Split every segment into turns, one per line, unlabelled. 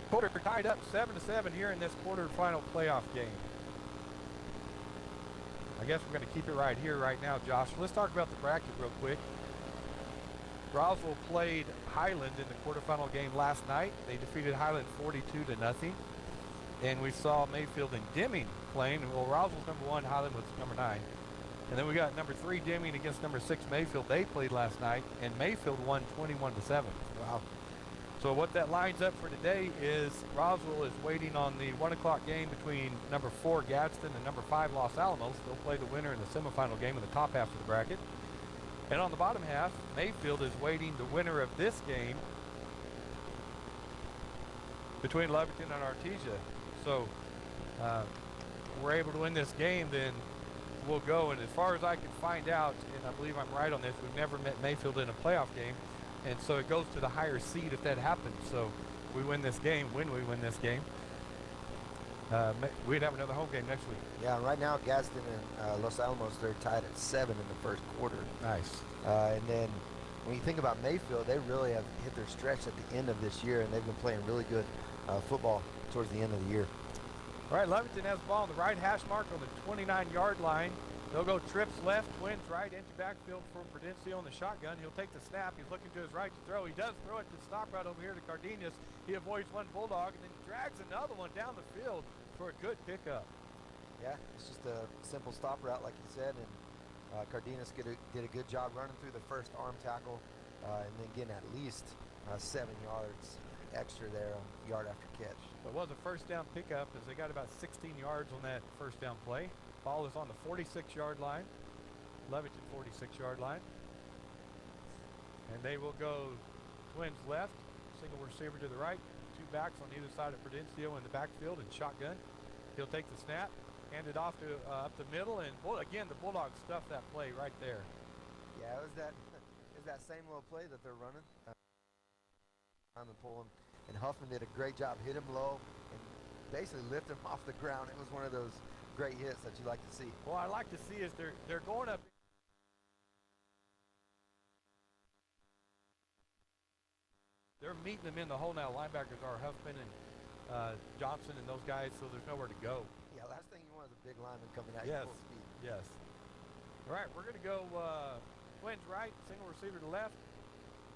Quarter tied up 7-7 here in this quarterfinal playoff game. I guess we're going to keep it right here, right now, Josh. Let's talk about the bracket real quick. Roswell played Highland in the quarterfinal game last night. They defeated Highland 42-0. And we saw Mayfield and Deming playing. Well, Roswell's number 1, Highland was number 9. And then we got number 3 Deming against number 6 Mayfield. They played last night, and Mayfield won 21-7.
Wow.
So what that lines up for today is Roswell is waiting on the 1 o'clock game between number 4 Gadsden and number 5 Los Alamos. They'll play the winner in the semifinal game in the top half of the bracket. And on the bottom half, Mayfield is waiting the winner of this game between Lovington and Artesia. So we're able to win this game, then we'll go. And as far as I can find out, and I believe I'm right on this, we've never met Mayfield in a playoff game. And so it goes to the higher seed if that happens. So we win this game. When we win this game, we'd have another home game next week.
Yeah, right now Gadsden and Los Alamos, they're tied at 7 in the first quarter.
Nice.
And then when you think about Mayfield, they really have hit their stretch at the end of this year, and they've been playing really good football towards the end of the year.
All right, Lovington has the ball on the right hash mark on the 29-yard line. They'll go trips left, twins right, into backfield for Prudencio on the shotgun. He'll take the snap. He's looking to his right to throw. He does throw it to stop right over here to Cardenas. He avoids one Bulldog and then drags another one down the field for a good pickup.
Yeah, it's just a simple stop route, like you said, and Cardenas did a good job running through the first arm tackle and then getting at least 7 yards extra there on yard after catch.
So it was a first down pickup as they got about 16 yards on that first down play. Ball is on the 46-yard line, Lovington 46-yard line. And they will go twins left, single receiver to the right, 2 backs on either side of Prudencio in the backfield and shotgun. He'll take the snap, hand it off to up the middle, and again, the Bulldogs stuffed that play right there.
Yeah, it was that same little play that they're running. And pulling, and Huffman did a great job, hit him low, and basically lift him off the ground. It was one of those great hits that you like to see.
Well, I like to see is they're going up. They're meeting them in the hole now. Linebackers are Huffman and Johnson and those guys, so there's nowhere to go.
Yeah, last thing you want is a big lineman coming at
Yes.
you full speed.
Yes. All right, we're going to go twins right, single receiver to left.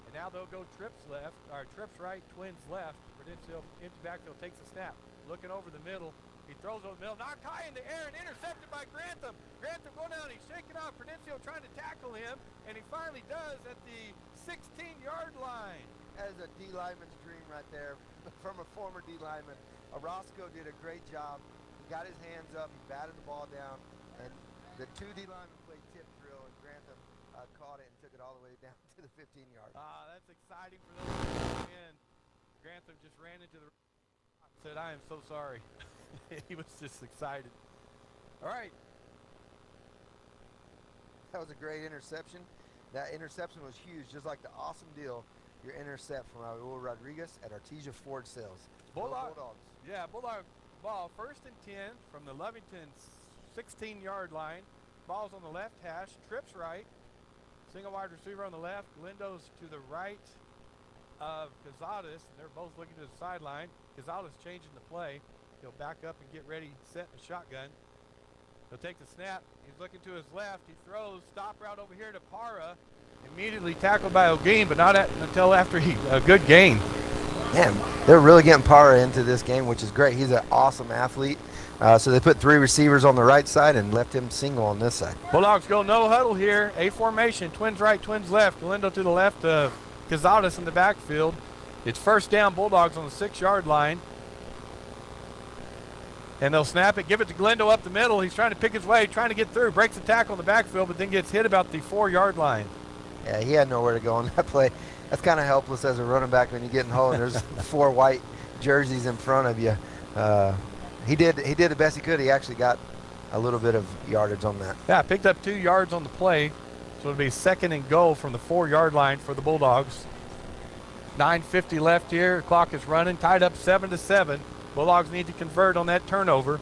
And now they'll go trips left, or trips right, twins left. Prudencio into backfield, takes the snap. Looking over the middle. He throws over the middle, knocked high in the air and intercepted by Grantham. Grantham going down, he's shaking off. Prudencio trying to tackle him, and he finally does at the 16-yard line.
That is a D lineman's dream right there from a former D lineman. Orozco did a great job. He got his hands up, he batted the ball down, and the 2 D linemen played tip drill, and Grantham caught it and took it all the way down to the 15-yard.
That's exciting for those in. Grantham just ran into the said, I am so sorry. He was just excited. All right.
That was a great interception. That interception was huge, just like the awesome deal your intercept from Raul Rodriguez at Artesia Ford Sales.
Bulldogs.
Bulldogs.
Yeah, Bulldog ball 1st and 10 from the Lovington 16-yard line. Ball's on the left hash, trips right. Single wide receiver on the left. Lindo's to the right of Cazadas. They're both looking to the sideline. Cazadas changing the play. He'll back up and get ready, set in the shotgun. He'll take the snap. He's looking to his left. He throws, stop route over here to Para. Immediately tackled by O'Gean, but not until after a good gain.
Man, they're really getting Para into this game, which is great. He's an awesome athlete. So they put 3 receivers on the right side and left him single on this side.
Bulldogs go no huddle here. A formation, twins right, twins left. Galindo to the left, Cazadas in the backfield. It's first down, Bulldogs on the 6-yard line. And they'll snap it, give it to Galindo up the middle. He's trying to pick his way, trying to get through, breaks the tackle in the backfield, but then gets hit about the 4-yard line.
Yeah, he had nowhere to go on that play. That's kind of helpless as a running back when you get in the hole and there's 4 white jerseys in front of you. He did the best he could. He actually got a little bit of yardage on that.
Yeah, picked up 2 yards on the play. So it'll be 2nd and goal from the 4-yard line for the Bulldogs. 9:50 left here. Clock is running, tied up 7-7. Bulldogs need to convert on that turnover.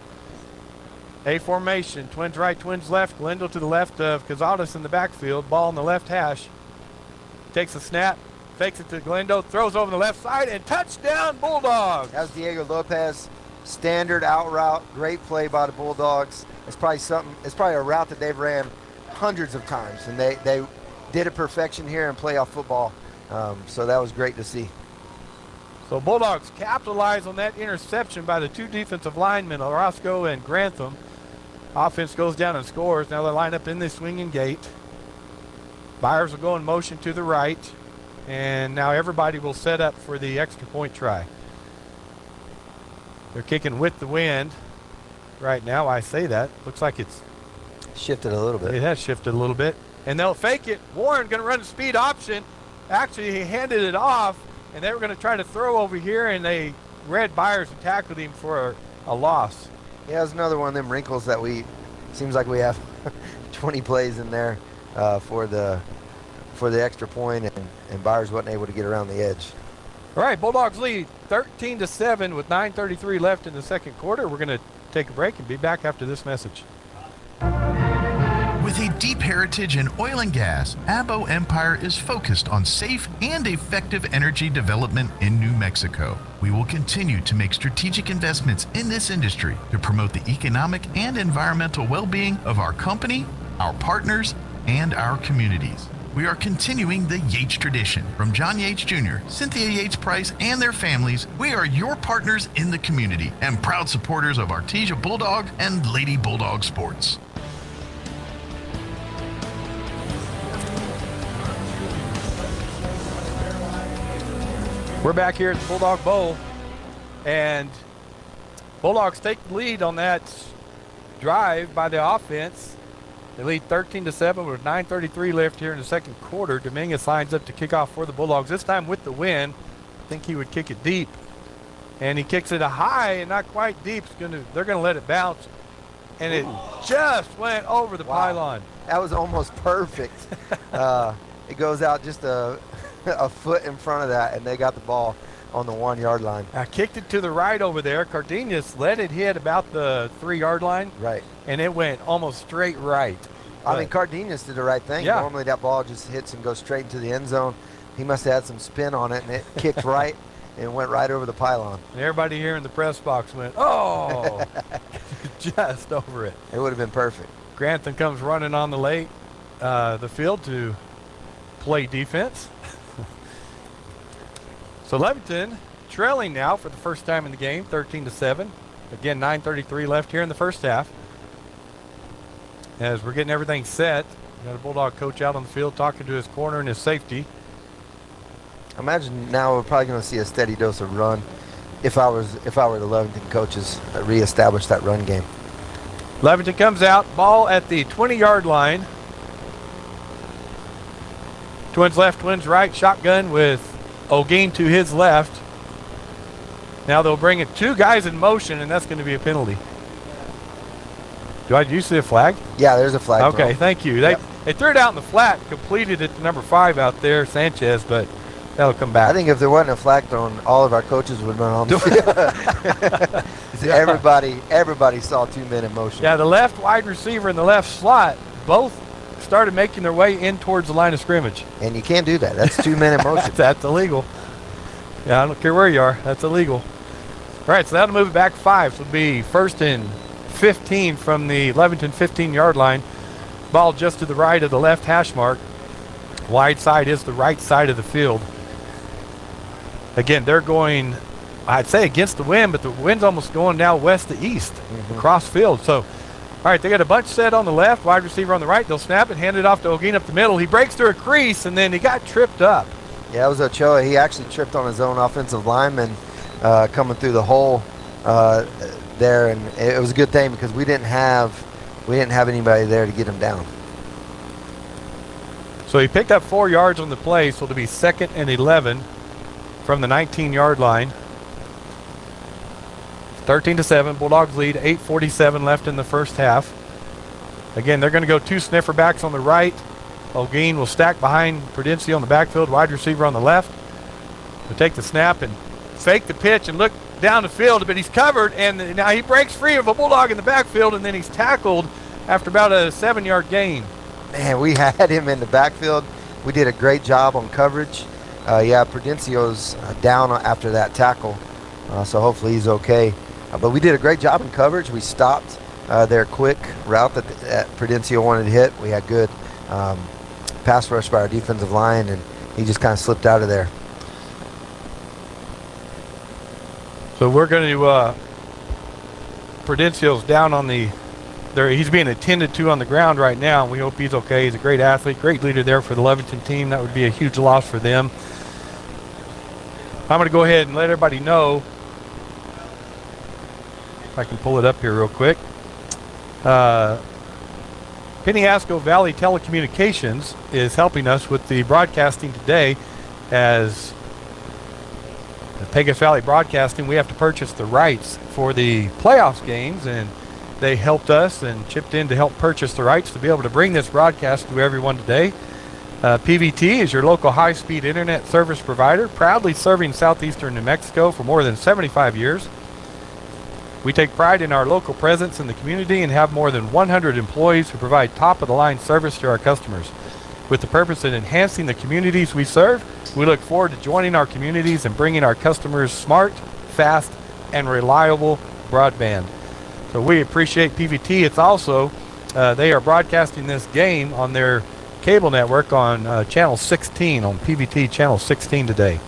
A formation, twins right, twins left. Galindo to the left of Cazadas in the backfield. Ball in the left hash. Takes a snap, Fakes it to Glendo, throws over the left side, and touchdown Bulldogs.
That was Diego Lopez. Standard out route. Great play by the Bulldogs. It's probably a route that they've ran hundreds of times, and they did it perfection here in playoff football. So that was great to see.
So Bulldogs capitalize on that interception by the two defensive linemen, Orozco and Grantham. Offense goes down and scores. Now they line up in the swinging gate. Byers will go in motion to the right. And now everybody will set up for the extra point try. They're kicking with the wind right now. I say that. Looks like it's
shifted a little bit.
It has shifted a little bit. And they'll fake it. Warren going to run a speed option. Actually, he handed it off, and they were going to try to throw over here, and they read Byers and tackled him for a loss.
Yeah, it's another one of them wrinkles that seems like we have 20 plays in there for the extra point, and Byers wasn't able to get around the edge.
All right, Bulldogs lead 13-7 with 9:33 left in the second quarter. We're going to take a break and be back after this message.
With a deep heritage in oil and gas, Abo Empire is focused on safe and effective energy development in New Mexico. We will continue to make strategic investments in this industry to promote the economic and environmental well-being of our company, our partners, and our communities. We are continuing the Yates tradition. From John Yates Jr., Cynthia Yates Price, and their families, we are your partners in the community and proud supporters of Artesia Bulldog and Lady Bulldog sports.
We're back here at the Bulldog Bowl, and Bulldogs take the lead on that drive by the offense. They lead 13-7 with 9:33 left here in the second quarter. Dominguez lines up to kick off for the Bulldogs, this time with the wind. I think he would kick it deep, and he kicks it a high and not quite deep. They're going to let it bounce, and it just went over the pylon.
That was almost perfect. It goes out just a foot in front of that, and they got the ball on the 1 yard line.
I kicked it to the right over there. Cardenas let it hit about the 3 yard line.
Right.
And it went almost straight right.
I mean, Cardenas did the right thing.
Yeah.
Normally that ball just hits and goes straight into the end zone. He must have had some spin on it, and it kicked right and went right over the pylon.
And everybody here in the press box went, oh, just over it.
It would have been perfect.
Grantham comes running on the field to play defense. So Lovington trailing now for the first time in the game, 13-7. Again, 9:33 left here in the first half. As we're getting everything set, got a Bulldog coach out on the field talking to his corner and his safety.
I imagine now we're probably going to see a steady dose of run. If I were the Lovington coaches, reestablish that run game.
Lovington comes out, ball at the 20-yard line. Twins left, twins right, shotgun with O'Gean to his left. Now they'll bring in 2 guys in motion, and that's going to be a penalty. Do you see a flag?
Yeah, there's a flag.
Okay,
thrown.
thank you. They threw it out in the flat, completed it to number 5 out there, Sanchez, but that'll come back.
I think if there wasn't a flag thrown, all of our coaches would run on the field.
Yeah.
Everybody saw 2 men in motion.
Yeah, the left wide receiver and the left slot both started making their way in towards the line of scrimmage.
And you can't do that. That's 2 men in motion.
That's illegal. Yeah, I don't care where you are. That's illegal. All right, so that'll move it back 5. So it'll be 1st and 15 from the Lovington 15-yard line. Ball just to the right of the left hash mark. Wide side is the right side of the field. Again, they're going, I'd say against the wind, but the wind's almost going now west to east across field. So, all right, they got a bunch set on the left, wide receiver on the right. They'll snap it, hand it off to O'Gean up the middle. He breaks through a crease, and then he got tripped up.
Yeah, it was Ochoa. He actually tripped on his own offensive lineman coming through the hole there, and it was a good thing because we didn't have anybody there to get him down.
So he picked up 4 yards on the play, so it'll be 2nd and 11 from the 19-yard line. 13-7, Bulldogs lead, 8:47 left in the first half. Again, they're going to go 2 sniffer backs on the right. O'Gean will stack behind Prudencio on the backfield, wide receiver on the left. He'll take the snap and fake the pitch and look down the field, but he's covered, and now he breaks free of a Bulldog in the backfield, and then he's tackled after about a 7-yard gain.
Man, we had him in the backfield. We did a great job on coverage. Yeah, Prudencio's down after that tackle, so hopefully he's okay. But we did a great job in coverage. We stopped their quick route that Prudencio wanted to hit. We had good pass rush by our defensive line, and he just kind of slipped out of there.
So we're going to, Prudencio's down on the, he's being attended to on the ground right now, and we hope he's okay. He's a great athlete, great leader there for the Lovington team. That would be a huge loss for them. I'm going to go ahead and let everybody know, if I can pull it up here real quick. Penasco Valley Telecommunications is helping us with the broadcasting today. As Pegasus Valley Broadcasting, we have to purchase the rights for the playoffs games, and they helped us and chipped in to help purchase the rights to be able to bring this broadcast to everyone today. PVT is your local high-speed internet service provider, proudly serving southeastern New Mexico for more than 75 years. We take pride in our local presence in the community and have more than 100 employees who provide top-of-the-line service to our customers. With the purpose of enhancing the communities we serve, we look forward to joining our communities and bringing our customers smart, fast, and reliable broadband. So we appreciate PVT. It's also, they are broadcasting this game on their cable network on channel 16, on PVT channel 16 today.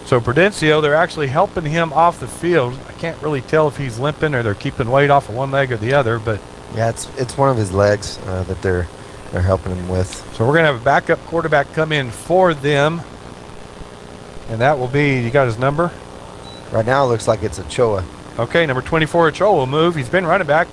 So Prudencio, they're actually helping him off the field. I can't really tell if he's limping or they're keeping weight off of one leg or the other, but
yeah, it's one of his legs that they're helping him with.
So we're gonna have a backup quarterback come in for them, and that will be, you got his number?
Right now it looks like it's Ochoa.
Okay, number 24, Ochoa will move. He's been running back,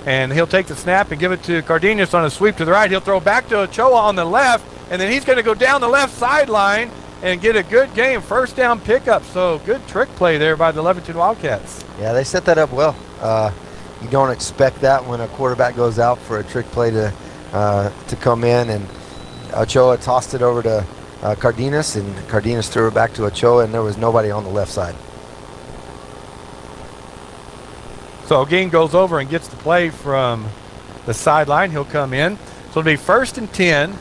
and he'll take the snap and give it to Cardenas on a sweep to the right. He'll throw back to Ochoa on the left, and then he's gonna go down the left sideline and get a good game, first down pickup. So good trick play there by the Lovington Wildcats.
Yeah, they set that up well. You don't expect that when a quarterback goes out for a trick play to come in, and Ochoa tossed it over to Cardenas, and Cardenas threw it back to Ochoa, and there was nobody on the left side.
So Ogeen goes over and gets the play from the sideline. He'll come in. So it'll be 1st and 10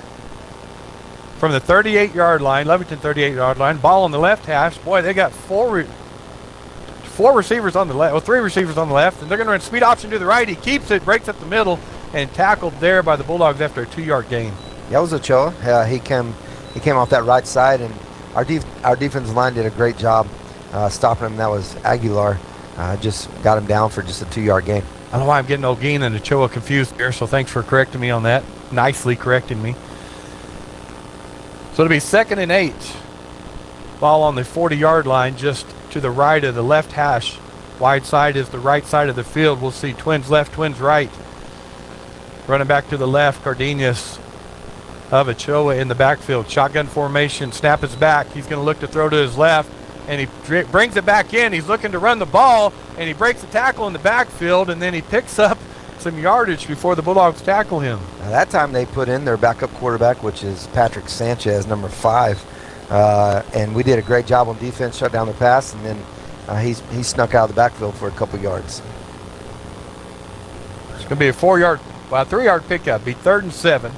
from the 38-yard line, Lovington 38-yard line. Ball on the left hash. Boy, they got four receivers on the left, well, 3 receivers on the left, and they're going to run speed option to the right. He keeps it, breaks up the middle, and tackled there by the Bulldogs after a 2-yard gain.
That was Ochoa. He came off that right side, and our defensive line did a great job stopping him. That was Aguilar. Just got him down for just a 2-yard gain.
I don't know why I'm getting Ogeen and Ochoa confused here, so thanks for correcting me on that. Nicely correcting me. So it'll be 2nd and 8. Ball on the 40-yard line, just to the right of the left hash. Wide side is the right side of the field. We'll see twins left, twins right. Running back to the left, Cardenas of Ochoa in the backfield. Shotgun formation, snap is back. He's going to look to throw to his left, and he brings it back in. He's looking to run the ball, and he breaks the tackle in the backfield, and then he picks up some yardage before the Bulldogs tackle him.
Now that time they put in their backup quarterback, which is Patrick Sanchez, number 5. And we did a great job on defense, shut down the pass, and then he snuck out of the backfield for a couple yards.
It's going to be a 3-yard pickup. Be 3rd and 7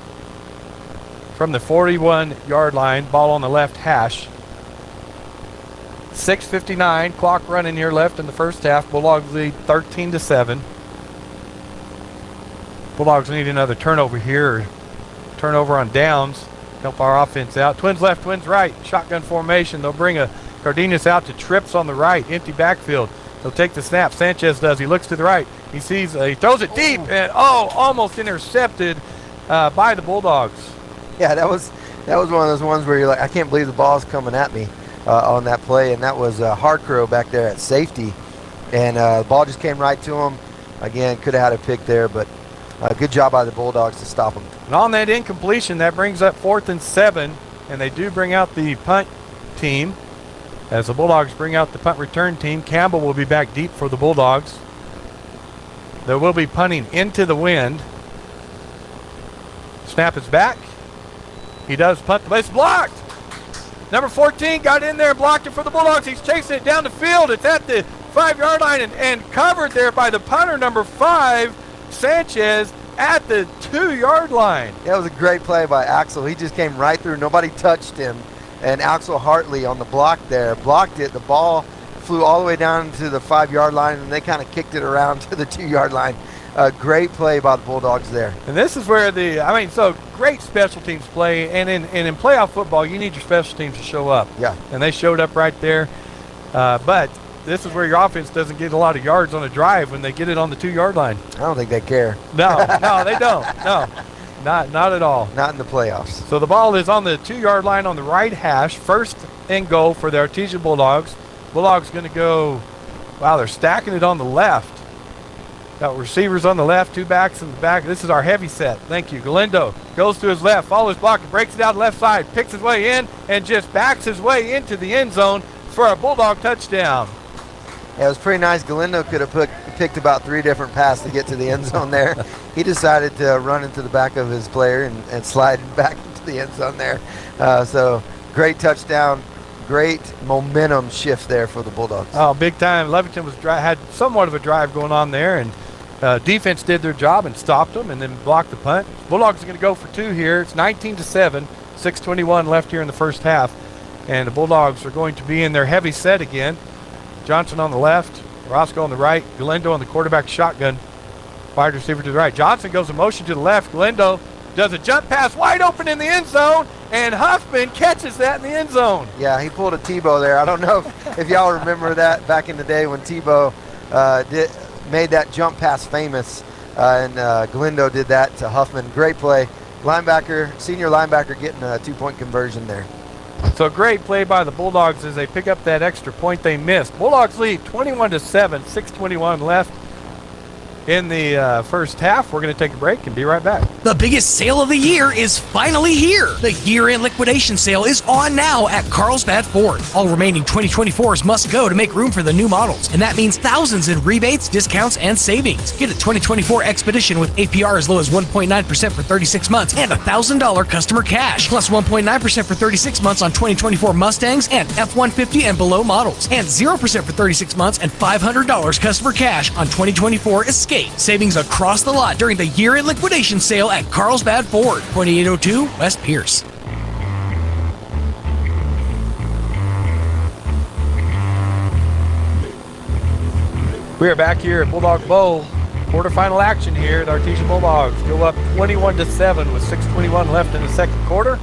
from the 41-yard line. Ball on the left hash. 6:59 clock running here left in the first half. Bulldogs lead 13-7. Bulldogs need another turnover here. Turnover on downs. Help our offense out. Twins left, twins right. Shotgun formation. They'll bring a Cardenas out to trips on the right. Empty backfield. They'll take the snap. Sanchez does. He looks to the right. He sees, he throws it deep, and almost intercepted by the Bulldogs.
Yeah, that was one of those ones where you're like, I can't believe the ball's coming at me on that play, and that was Hardcrow back there at safety, and the ball just came right to him. Again, could have had a pick there, but good job by the Bulldogs to stop him.
And on that incompletion, that brings up 4th and 7, and they do bring out the punt team. As the Bulldogs bring out the punt return team, Campbell will be back deep for the Bulldogs. They will be punting into the wind. Snap is back. He does punt. It's blocked. Number 14 got in there and blocked it for the Bulldogs. He's chasing it down the field. It's at the 5-yard line and covered there by the punter, number 5, Sanchez, at the 2-yard line.
That was a great play by Axel. He just came right through. Nobody touched him. And Axel Hartley on the block there blocked it. The ball flew all the way down to the 5-yard line, and they kind of kicked it around to the 2-yard line. Great play by the Bulldogs there.
And this is where so great special teams play. And in playoff football, you need your special teams to show up.
Yeah.
And they showed up right there. But this is where your offense doesn't get a lot of yards on a drive when they get it on the 2-yard line.
I don't think they care.
No, they don't. No, not at all.
Not in the playoffs.
So the ball is on the 2-yard line on the right hash. First and goal for the Artesia Bulldogs. Bulldogs going to go, wow, they're stacking it on the left. Got receivers on the left, 2 backs in the back. This is our heavy set. Thank you. Galindo goes to his left, follows block, breaks it out left side, picks his way in, and just backs his way into the end zone for a Bulldog touchdown.
Yeah, it was pretty nice. Galindo could have picked about 3 different paths to get to the end zone there. He decided to run into the back of his player and slide back into the end zone there. So great touchdown. Great momentum shift there for the Bulldogs.
Oh, big time. Lovington had somewhat of a drive going on there, and defense did their job and stopped them and then blocked the punt. Bulldogs are going to go for 2 here. It's 19-7, 6:21 left here in the first half. And the Bulldogs are going to be in their heavy set again. Johnson on the left, Roscoe on the right, Galindo on the quarterback shotgun, wide receiver to the right. Johnson goes in motion to the left. Galindo does a jump pass wide open in the end zone, and Huffman catches that in the end zone.
Yeah, he pulled a Tebow there. I don't know if y'all remember that back in the day when Tebow made that jump pass famous, and Galindo did that to Huffman. Great play. Linebacker, senior linebacker getting a 2-point conversion there.
So great play by the Bulldogs as they pick up that extra point they missed. Bulldogs lead 21-7, 6:21 left in the first half. We're going to take a break and be right back.
The biggest sale of the year is finally here. The year-end liquidation sale is on now at Carlsbad Ford. All remaining 2024s must go to make room for the new models, and that means thousands in rebates, discounts, and savings. Get a 2024 Expedition with APR as low as 1.9% for 36 months and $1,000 customer cash, plus 1.9% for 36 months on 2024 Mustangs and F-150 and below models, and 0% for 36 months and $500 customer cash on 2024 Escape. Savings across the lot during the year-end liquidation sale at Carlsbad Ford, 2802 West Pierce.
We are back here at Bulldog Bowl. Quarterfinal action here. The Artesia Bulldogs go up 21-7 with 6:21 left in the second quarter.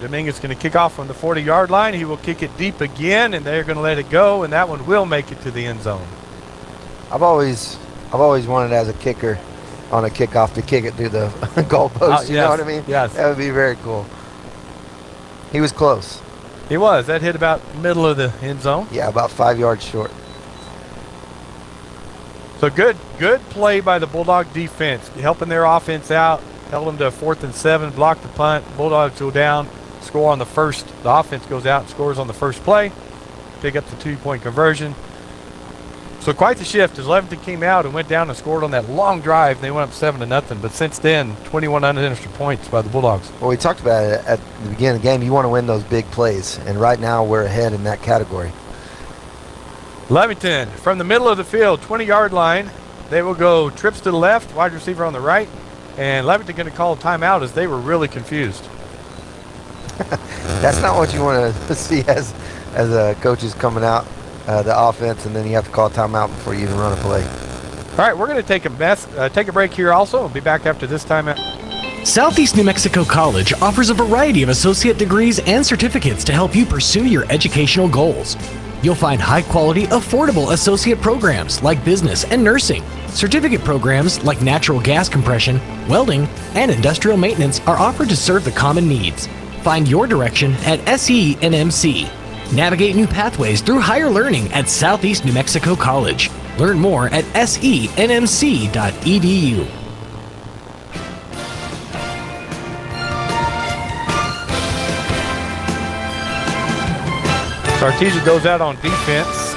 Dominguez going to kick off from the 40-yard line. He will kick it deep again, and they're going to let it go, and that one will make it to the end zone.
I've always wanted as a kicker on a kickoff to kick it through the goalpost. You know what I mean?
Yes.
That would be very cool. He was close.
He was. That hit about middle of the end zone.
Yeah, about 5 yards short.
So good play by the Bulldog defense, helping their offense out, held them to 4th and 7, blocked the punt. Bulldogs go down, score on the first. The offense goes out and scores on the first play, pick up the 2-point conversion. So quite the shift as Lovington came out and went down and scored on that long drive. They went up 7-0, but since then, 21 unanswered points by the Bulldogs.
Well, we talked about it at the beginning of the game. You want to win those big plays, and right now we're ahead in that category.
Lovington from the middle of the field, 20-yard line. They will go trips to the left, wide receiver on the right, and Lovington going to call a timeout as they were really confused.
That's not what you want to see as coaches coming out the offense, and then you have to call a timeout before you even run a play.
All right, we're going to take a break here also. We'll be back after this timeout.
Southeast New Mexico College offers a variety of associate degrees and certificates to help you pursue your educational goals. You'll find high-quality, affordable associate programs like business and nursing. Certificate programs like natural gas compression, welding, and industrial maintenance are offered to serve the common needs. Find your direction at SENMC. Navigate new pathways through higher learning at Southeast New Mexico College. Learn more at senmc.edu.
Artesia goes out on defense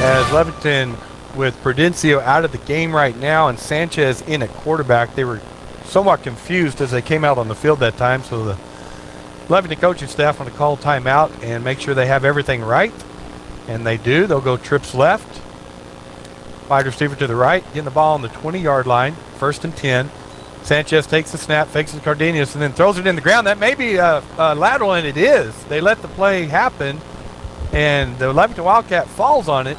as Lovington with Prudencio out of the game right now and Sanchez in at quarterback. They were somewhat confused as they came out on the field that time, so the Lovington coaching staff want to call timeout and make sure they have everything right, and they do. They'll go trips left, wide receiver to the right, getting the ball on the 20-yard line, 1st and 10. Sanchez takes the snap, fakes it to Cardenas, and then throws it in the ground. That may be a lateral, and it is. They let the play happen, and the Lovington Wildcat falls on it.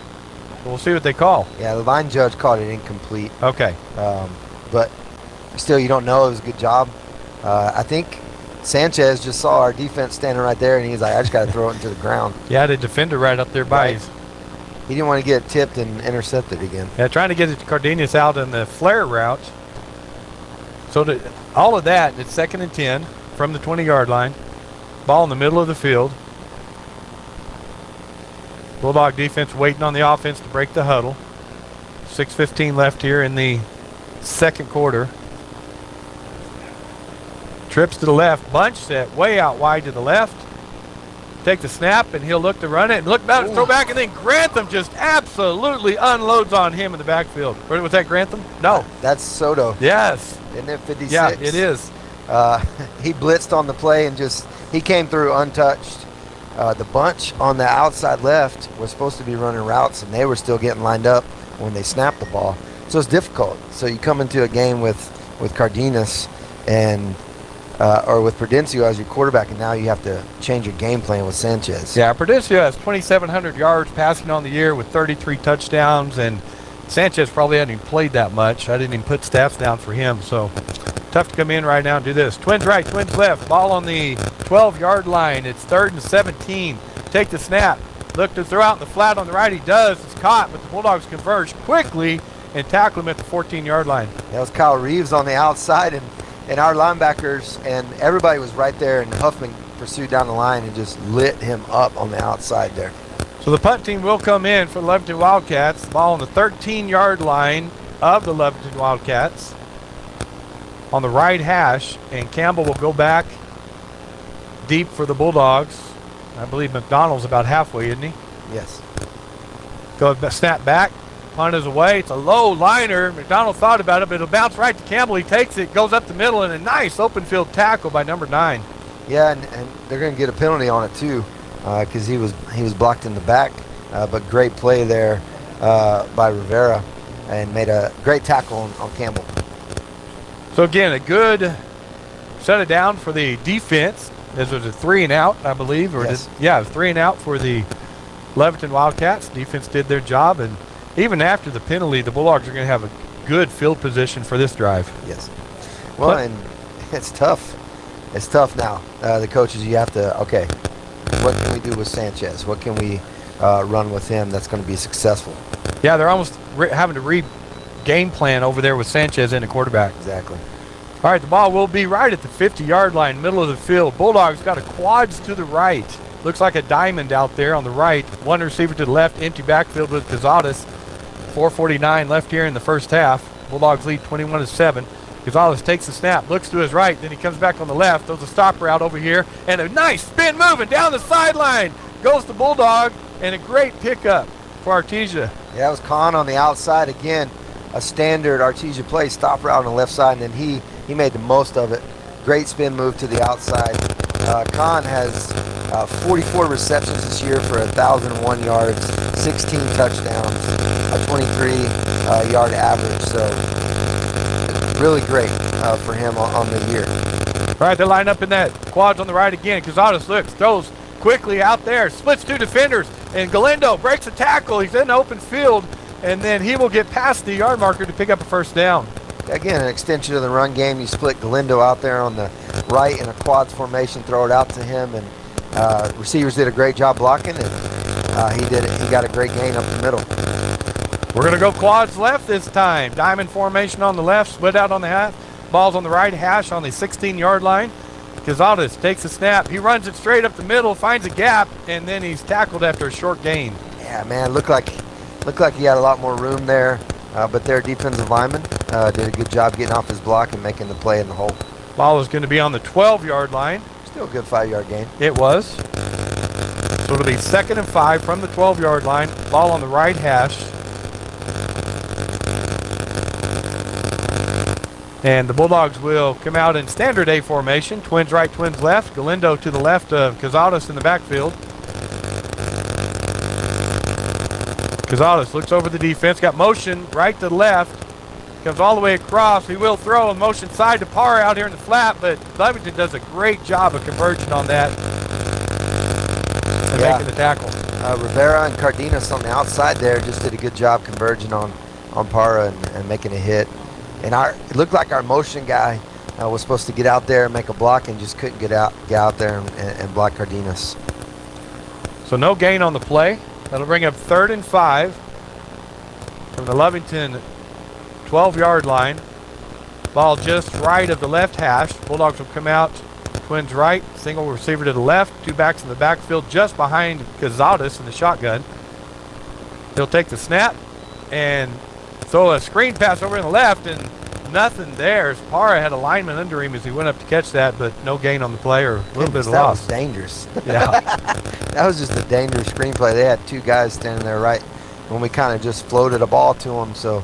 We'll see what they call.
Yeah, the line judge called it incomplete.
Okay.
But still, you don't know. It was a good job. I think Sanchez just saw our defense standing right there, and he's like, I just got to throw it into the ground.
Yeah, the defender right up there by his.
He didn't want to get tipped and intercepted again.
Yeah, trying to get it to Cardenas out in the flare route. So all of that, it's 2nd and 10 from the 20-yard line. Ball in the middle of the field. Bulldog defense waiting on the offense to break the huddle. 6:15 left here in the second quarter. Trips to the left, bunch set way out wide to the left. Take the snap, and he'll look to run it. And look back, throw back, and then Grantham just absolutely unloads on him in the backfield. Was that Grantham? No.
That's Soto.
Yes.
Isn't it 56?
Yeah, it is.
He blitzed on the play and he came through untouched. The bunch on the outside left was supposed to be running routes, and they were still getting lined up when they snapped the ball. So it's difficult. So you come into a game with Cardenas and or with Prudencio as your quarterback, and now you have to change your game plan with Sanchez.
Yeah, Prudencio has 2,700 yards passing on the year with 33 touchdowns, and Sanchez probably hadn't even played that much. I didn't even put stats down for him, so tough to come in right now and do this. Twins right, twins left. Ball on the 12-yard line. It's 3rd and 17. Take the snap. Look to throw out in the flat on the right. He does. It's caught, but the Bulldogs converge quickly and tackle him at the 14-yard line.
That was Kyle Reeves on the outside, and our linebackers and everybody was right there, and Huffman pursued down the line and just lit him up on the outside there.
So the punt team will come in for the Lovington Wildcats. Ball on the 13-yard line of the Lovington Wildcats on the right hash, and Campbell will go back deep for the Bulldogs. I believe McDonald's about halfway, isn't he?
Yes.
Go snap back. Punt is away. It's a low liner. McDonald thought about it, but it'll bounce right to Campbell. He takes it, goes up the middle, and a nice open field tackle by number 9.
Yeah, and they're going to get a penalty on it too, because he was blocked in the back. But great play there by Rivera, and made a great tackle on Campbell.
So again, a good set it down for the defense. This was a 3 and out, I believe, or
yes.
Yeah, it was 3 and out for the Lovington Wildcats. Defense did their job, and even after the penalty, the Bulldogs are going to have a good field position for this drive.
Yes. Well, and it's tough. It's tough now. The coaches, you have to, okay, what can we do with Sanchez? What can we run with him that's going to be successful?
Yeah, they're almost having to game plan over there with Sanchez in the quarterback.
Exactly.
All right, the ball will be right at the 50-yard line, middle of the field. Bulldogs got a quads to the right. Looks like a diamond out there on the right. One receiver to the left, empty backfield with Cazares. 4:49 left here in the first half. Bulldogs lead 21-7. Gonzalez takes the snap, looks to his right, then he comes back on the left, throws a stop route over here, and a nice spin moving down the sideline. Goes to Bulldog, and a great pickup for Artesia.
Yeah, it was Khan on the outside again. A standard Artesia play, stop route on the left side, and then he made the most of it. Great spin move to the outside. Khan has 44 receptions this year for 1,001 yards, 16 touchdowns, a 23-yard average. So really great for him on the year.
All right, they line up in that quads on the right again. Cazares looks, throws quickly out there, splits 2 defenders, and Galindo breaks a tackle. He's in the open field, and then he will get past the yard marker to pick up a first down.
Again, an extension of the run game. You split Galindo out there on the right in a quads formation, throw it out to him, and receivers did a great job blocking, and he did it. He got a great gain up the middle.
We're going to go quads left this time. Diamond formation on the left, split out on the half. Ball's on the right hash on the 16-yard line. Cazares takes a snap. He runs it straight up the middle, finds a gap, and then he's tackled after a short gain.
Yeah, man, looked like he had a lot more room there, but their defensive lineman did a good job getting off his block and making the play in the hole.
Ball is going to be on the 12-yard line.
Still a good 5-yard gain.
It was. So it'll be 2nd and 5 from the 12-yard line. Ball on the right hash. And the Bulldogs will come out in standard A formation. Twins right, twins left. Galindo to the left of Cazares in the backfield. Cazares looks over the defense, got motion right to left, Comes all the way across. He will throw a motion side to Parra out here in the flat, but Lovington does a great job of converging on that and making the tackle.
Rivera and Cardenas on the outside there just did a good job converging on Parra and making a hit. And it looked like our motion guy was supposed to get out there and make a block and just couldn't get out there and block Cardenas.
So no gain on the play. That'll bring up 3rd and 5 from the Lovington 12-yard line. Ball just right of the left hash. Bulldogs will come out, twins right, single receiver to the left, 2 backs in the backfield just behind Gonzalez in the shotgun. He'll take the snap and throw a screen pass over in the left, and nothing there. Parra had a lineman under him as he went up to catch that, but no gain on the play or a little bit of loss.
That was dangerous.
Yeah.
That was just a dangerous screenplay. They had 2 guys standing there right when we kind of just floated a ball to them, so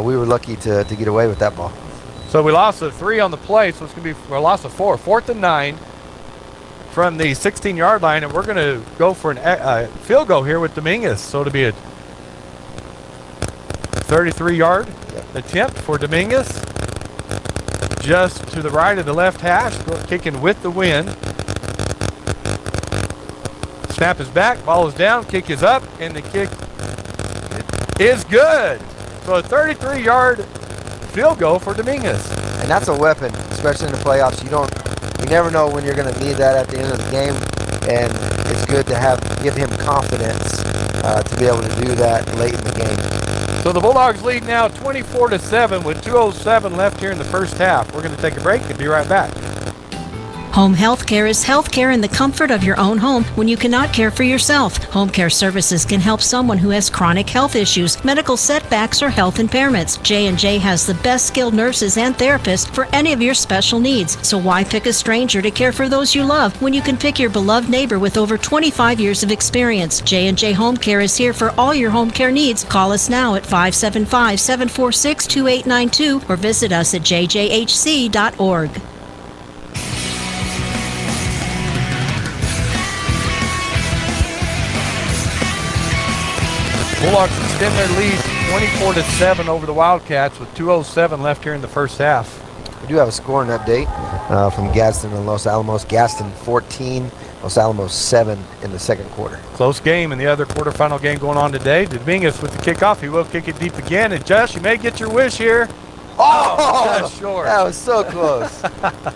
we were lucky to get away with that ball.
So we lost a 3 on the play, so it's going to be a loss of 4. 4th and 9 from the 16-yard line, and we're going to go for a field goal here with Dominguez. So it'll be a 33-yard attempt for Dominguez. Just to the right of the left hash, kicking with the wind. Snap is back, ball is down, kick is up, and the kick is good. So a 33-yard field goal for Dominguez.
And that's a weapon, especially in the playoffs. You never know when you're going to need that at the end of the game, and it's good to give him confidence to be able to do that late in the game.
So the Bulldogs lead now 24-7 with 2:07 left here in the first half. We're going to take a break and be right back.
Home health care is health care in the comfort of your own home when you cannot care for yourself. Home care services can help someone who has chronic health issues, medical setbacks, or health impairments. J&J has the best skilled nurses and therapists for any of your special needs. So why pick a stranger to care for those you love when you can pick your beloved neighbor with over 25 years of experience? J&J Home Care is here for all your home care needs. Call us now at 575-746-2892 or visit us at jjhc.org.
Bulldogs extend their lead 24-7 over the Wildcats with 2:07 left here in the first half.
We do have a scoring update from Gadsden and Los Alamos. Gadsden 14, Los Alamos 7 in the second quarter.
Close game in the other quarterfinal game going on today. Dominguez with the kickoff. He will kick it deep again. And Josh, you may get your wish here.
Oh,
just short.
That was so close.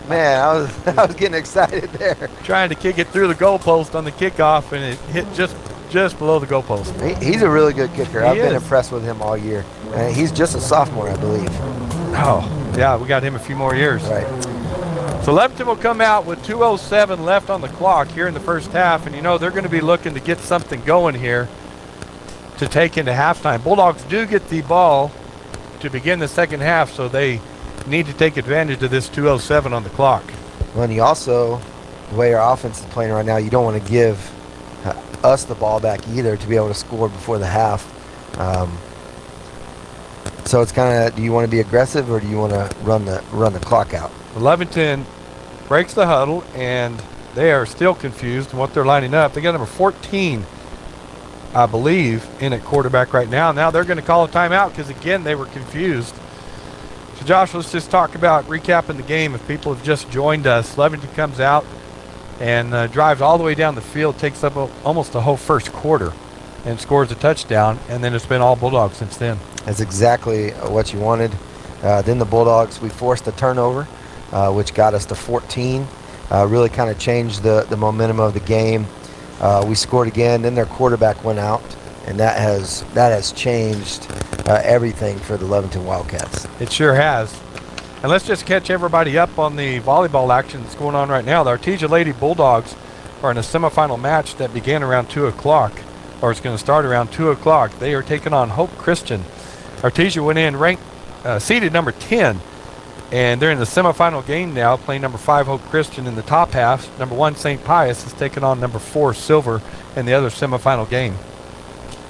Man, I was getting excited there.
Trying to kick it through the goalpost on the kickoff, and it hit just below the goalpost.
He's a really good kicker. I've been
is.
impressed with him all year. He's just a sophomore, I believe.
Oh, yeah, we got him a few more years.
Right.
So Lovington will come out with 2:07 left on the clock here in the first half, and they're going to be looking to get something going here to take into halftime. Bulldogs do get the ball to begin the second half, so they need to take advantage of this 2:07 on the clock.
Well, and you also, the way our offense is playing right now, you don't want to give us the ball back either to be able to score before the half. So it's kind of, do you want to be aggressive or do you want to run the clock out?
Lovington breaks the huddle, and they are still confused in what they're lining up. They got number 14, I believe, in at quarterback right now. Now they're going to call a timeout because, again, they were confused. So, Josh, let's just talk about recapping the game. If people have just joined us, Lovington comes out and drives all the way down the field, takes up almost the whole first quarter and scores a touchdown, and then it's been all Bulldogs since then.
That's exactly what you wanted. Then the Bulldogs, we forced a turnover, which got us to 14. Really kind of changed the momentum of the game. We scored again, then their quarterback went out, and that has changed everything for the Lovington Wildcats.
It sure has. And let's just catch everybody up on the volleyball action that's going on right now. The Artesia Lady Bulldogs are in a semifinal match that began around 2 o'clock, or it's going to start around 2 o'clock. They are taking on Hope Christian. Artesia went in ranked, seeded number 10, and they're in the semifinal game now, playing number 5 Hope Christian in the top half. Number 1 St. Pius is taking on number 4 Silver in the other semifinal game.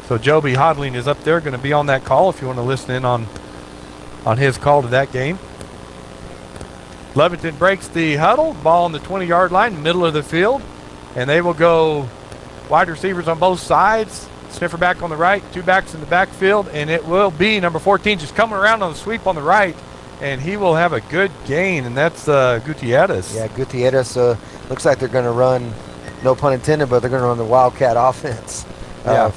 So Joby Hodling is up there, going to be on that call if you want to listen in on his call to that game. Lovington breaks the huddle, ball on the 20-yard line, middle of the field, and they will go wide receivers on both sides, sniffer back on the right, 2 backs in the backfield, and it will be number 14 just coming around on the sweep on the right, and he will have a good gain, and that's Gutierrez.
Yeah, Gutierrez looks like they're going to run, no pun intended, but they're going to run the Wildcat offense.
Yeah.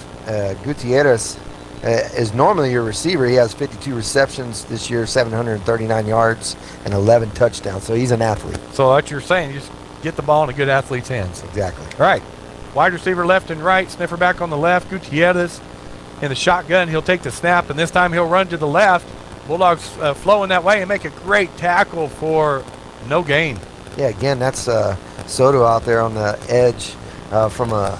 Gutierrez is normally your receiver. He has 52 receptions this year, 739 yards, and 11 touchdowns, so he's an athlete.
So what you're saying, you just get the ball in a good athlete's hands.
Exactly.
All right. Wide receiver left and right, sniffer back on the left, Gutierrez in the shotgun. He'll take the snap, and this time he'll run to the left. Bulldogs flowing that way and make a great tackle for no gain.
Yeah, again, that's Soto out there on the edge from a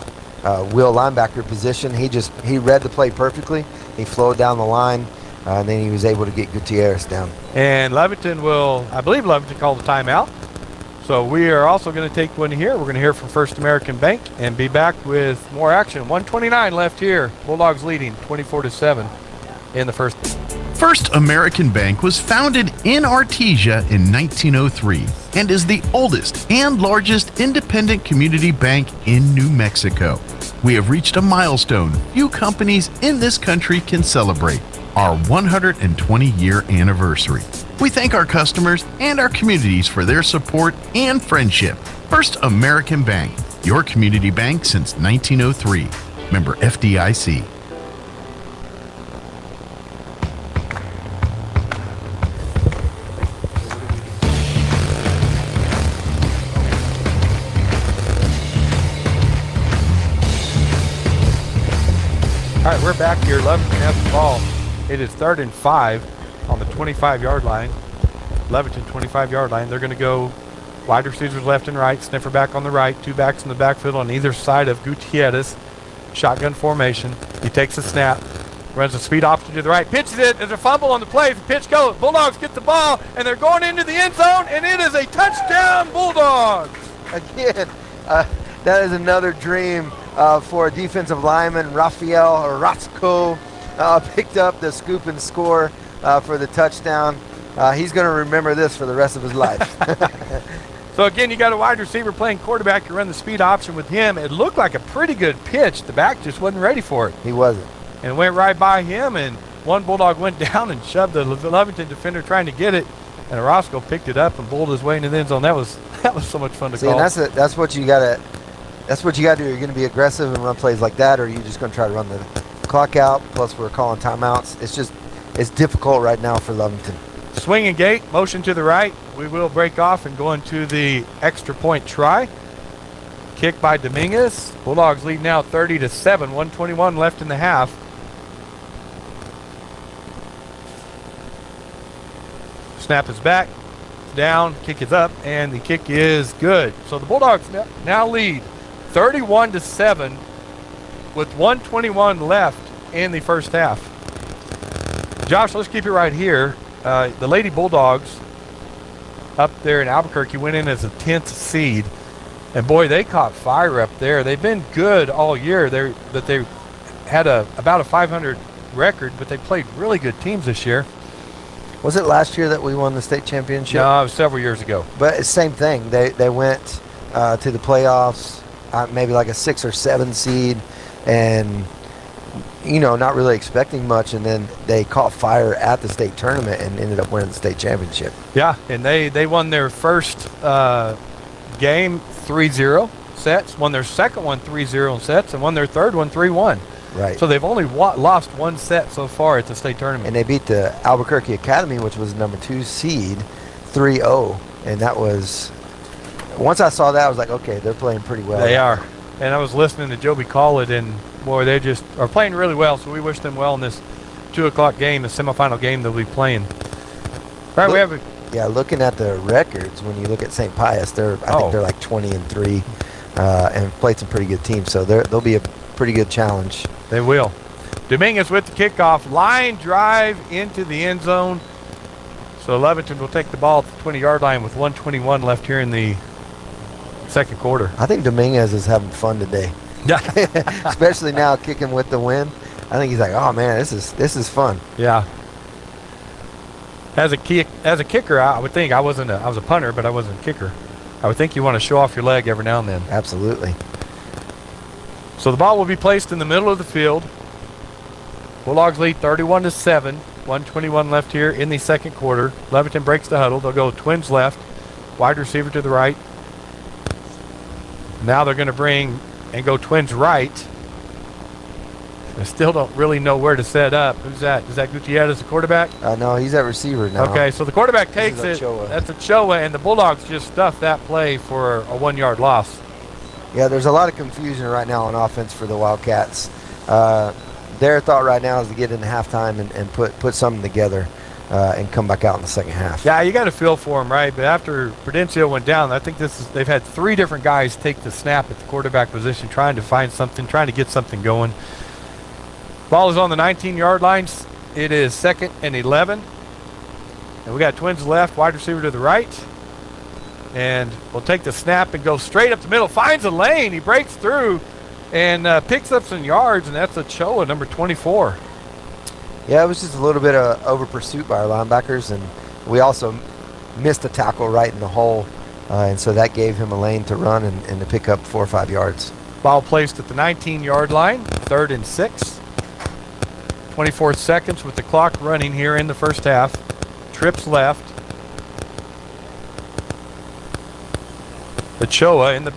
wheel linebacker position. He read the play perfectly. He flowed down the line, and then he was able to get Gutierrez down.
And Lovington I believe Lovington called the timeout. So we are also going to take one here. We're going to hear from First American Bank and be back with more action. 1:29 left here. Bulldogs leading 24-7 in the first.
First American Bank was founded in Artesia in 1903 and is the oldest and largest independent community bank in New Mexico. We have reached a milestone few companies in this country can celebrate, our 120-year anniversary. We thank our customers and our communities for their support and friendship. First American Bank, your community bank since 1903. Member FDIC.
All right, we're back here. Lovington has the ball. It is 3rd and 5 on the 25-yard line. Lovington 25-yard line. They're going to go wide receivers left and right, sniffer back on the right, 2 backs in the backfield on either side of Gutierrez. Shotgun formation. He takes the snap, runs a speed option to the right, pitches it. There's a fumble on the play. The pitch goes. Bulldogs get the ball, and they're going into the end zone, and it is a touchdown, Bulldogs.
Again, that is another dream for a defensive lineman. Rafael Orozco picked up the scoop and score for the touchdown. He's going to remember this for the rest of his life.
So again, you got a wide receiver playing quarterback. You run the speed option with him. It looked like a pretty good pitch. The back just wasn't ready for it.
He wasn't.
And it went right by him, and one Bulldog went down and shoved the Lovington defender trying to get it, and Orozco picked it up and bowled his way into the end zone. That was so much fun to call.
And that's what you got to do. You're going to be aggressive and run plays like that, or you're just going to try to run the clock out. Plus, we're calling timeouts. It's difficult right now for Lovington.
Swing and gate, motion to the right. We will break off and go into the extra point try. Kick by Dominguez. Bulldogs lead now 30-7, 1:21 left in the half. Snap is back, down, kick is up, and the kick is good. So the Bulldogs now lead 31-7 with 1:21 left in the first half. Josh, let's keep it right here. The Lady Bulldogs up there in Albuquerque went in as a 10th seed, and boy, they caught fire up there. They've been good all year. They had about a 500 record, but they played really good teams this year.
Was it last year that we won the state championship?
No, it was several years ago.
But it's same thing. They went to the playoffs, maybe like a 6 or 7 seed, and not really expecting much, and then they caught fire at the state tournament and ended up winning the state championship.
Yeah, and they won their first game 3-0 sets, won their second one 3-0 sets, and won their third one 3-1.
Right.
So they've only lost one set so far at the state tournament.
And they beat the Albuquerque Academy, which was number 2 seed, 3-0, and that was, once I saw that, I was like, okay, they're playing pretty well.
They are. And I was listening to Joby call it, and boy, they just are playing really well, so we wish them well in this 2 o'clock game, the semifinal game they'll be playing. All right,
yeah, looking at the records, when you look at St. Pius, I think they're like 20-3 and played some pretty good teams, so they'll be a pretty good challenge.
They will. Dominguez with the kickoff, line drive into the end zone. So Lovington will take the ball at the 20-yard line with 1:21 left here in the second quarter.
I think Dominguez is having fun today.
Yeah.
Especially now kicking with the wind. I think he's like, oh man, this is fun.
Yeah. As a kicker, I would think I was a punter, but I wasn't a kicker. I would think you want to show off your leg every now and then.
Absolutely.
So the ball will be placed in the middle of the field. Bulldogs lead 31-7. 1:21 left here in the second quarter. Lovington breaks the huddle. They'll go twins left, wide receiver to the right. Now they're going to bring and go twins right. I still don't really know where to set up. Who's that? Is that Gutierrez, the quarterback?
No, he's at receiver now.
Okay, so the quarterback takes it. That's Ochoa, and the Bulldogs just stuffed that play for a 1-yard loss.
Yeah, there's a lot of confusion right now on offense for the Wildcats. Their thought right now is to get into halftime and put something together and come back out in the second half.
Yeah, you got to feel for them, right? But after Prudencio went down, I think they've had 3 different guys take the snap at the quarterback position, trying to find something, trying to get something going. Ball is on the 19-yard line. It is 2nd and 11. And we got twins left, wide receiver to the right. And we'll take the snap and go straight up the middle. Finds a lane. He breaks through and picks up some yards, and that's Ochoa, number 24.
Yeah, it was just a little bit of over pursuit by our linebackers, and we also missed a tackle right in the hole, and so that gave him a lane to run and to pick up 4 or 5 yards.
Ball placed at the 19-yard line, 3rd and 6. 24 seconds with the clock running here in the first half. Trips left. Ochoa in the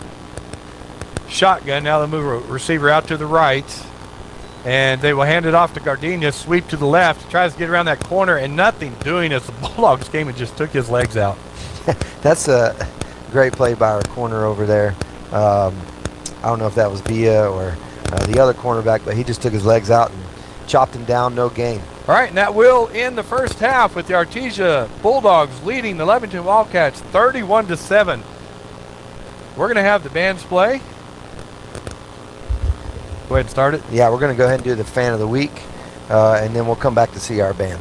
shotgun. Now they move a receiver out to the right. And they will hand it off to Gardenia. Sweep to the left. He tries to get around that corner and nothing doing as the Bulldogs came and just took his legs out.
That's a great play by our corner over there. I don't know if that was Villa or the other cornerback, but he just took his legs out and chopped him down, no gain.
All right, and that will end the first half with the Artesia Bulldogs leading the Lovington Wildcats 31-7. We're going to have the bands play. Go ahead and start it.
Yeah, we're going to go ahead and do the fan of the week, and then we'll come back to see our band.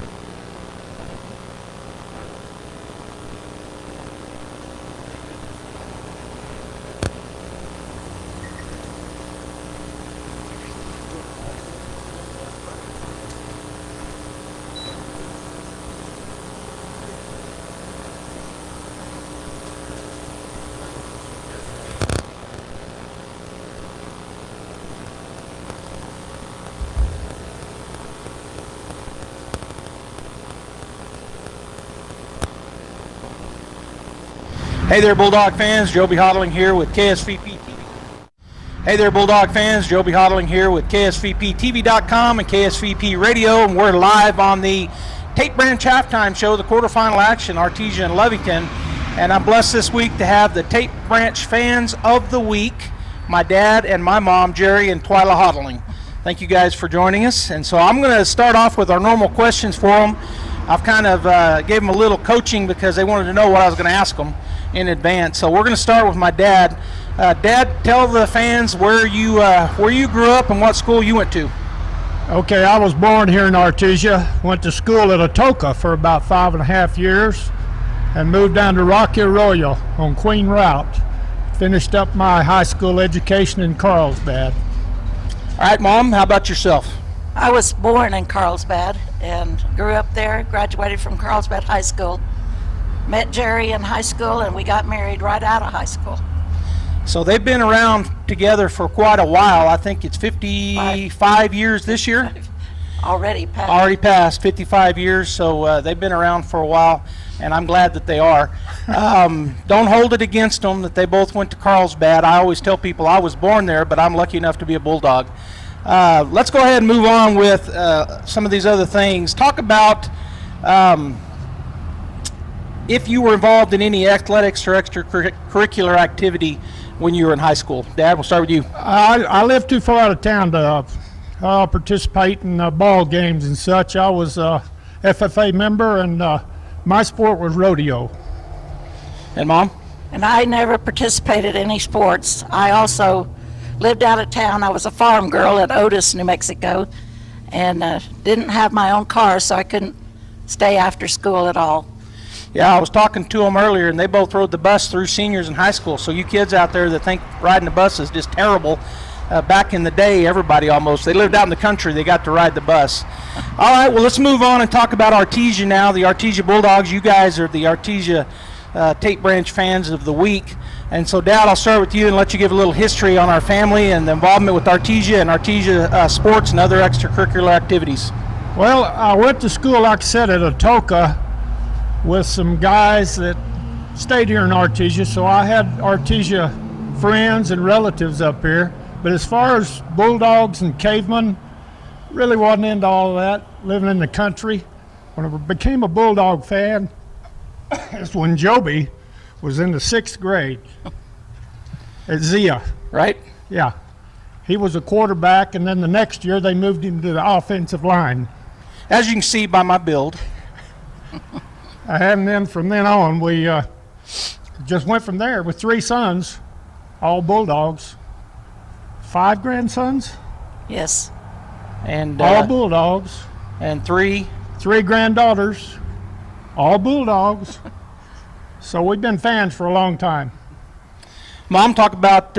Hey there, Bulldog fans. Joby Hodling here with KSVP TV. Hey there, Bulldog fans. Joby Hodling here with KSVPTV.com and KSVP Radio, and we're live on the Tate Branch halftime show, the quarterfinal action, Artesia and Lovington. And I'm blessed this week to have the Tate Branch fans of the week, my dad and my mom, Jerry and Twyla Hodling. Thank you guys for joining us. And so I'm going to start off with our normal questions for them. I've kind of gave them a little coaching because they wanted to know what I was going to ask them in advance. So we're going to start with my dad. Dad, tell the fans where you grew up and what school you went to.
Okay, I was born here in Artesia, went to school at Atoka for about 5.5 years, and moved down to Rocky Arroyo on Queen Route. Finished up my high school education in Carlsbad.
All right, Mom, how about yourself?
I was born in Carlsbad and grew up there, graduated from Carlsbad High School. Met Jerry in high school, and we got married right out of high school.
So they've been around together for quite a while. I think it's 55 years this year.
Already passed.
Already passed 55 years, so they've been around for a while, and I'm glad that they are. Don't hold it against them that they both went to Carlsbad. I always tell people I was born there, but I'm lucky enough to be a Bulldog. Let's go ahead and move on with some of these other things. Talk about if you were involved in any athletics or extracurricular activity when you were in high school. Dad, we'll start with you.
I lived too far out of town to participate in ball games and such. I was a FFA member, and my sport was rodeo.
And Mom?
And I never participated in any sports. I also lived out of town. I was a farm girl at Otis, New Mexico, and didn't have my own car, so I couldn't stay after school at all.
Yeah, I was talking to them earlier, and they both rode the bus through seniors in high school. So you kids out there that think riding the bus is just terrible, back in the day, everybody almost, they lived out in the country, they got to ride the bus. All right, well, let's move on and talk about Artesia now, the Artesia Bulldogs. You guys are the Artesia Tate Branch Fans of the Week. And so, Dad, I'll start with you and let you give a little history on our family and the involvement with Artesia and Artesia sports and other extracurricular activities.
Well, I went to school, like I said, at Atoka with some guys that stayed here in Artesia, so I had Artesia friends and relatives up here. But as far as Bulldogs and cavemen, really wasn't into all of that, living in the country. When I became a Bulldog fan, is when Joby was in the 6th grade at Zia.
Right?
Yeah. He was a quarterback, and then the next year they moved him to the offensive line.
As you can see by my build.
And then from then on, we just went from there with 3 sons, all Bulldogs. 5 grandsons?
Yes.
And
all Bulldogs.
And 3
granddaughters, all Bulldogs. So we've been fans for a long time.
Mom, talk about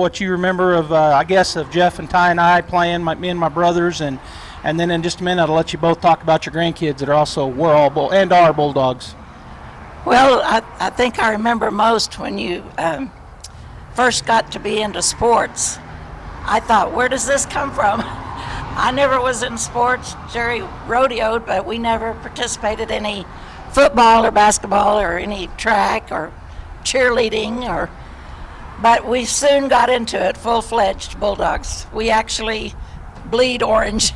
what you remember of I guess of Jeff and Ty and I playing, me and my brothers, and then in just a minute I'll let you both talk about your grandkids that are also are Bulldogs.
Well, I think I remember most when you first got to be into sports. I thought, where does this come from? I never was in sports. Jerry rodeoed, but we never participated in any football or basketball or any track or cheerleading but we soon got into it, full-fledged Bulldogs. We actually bleed orange.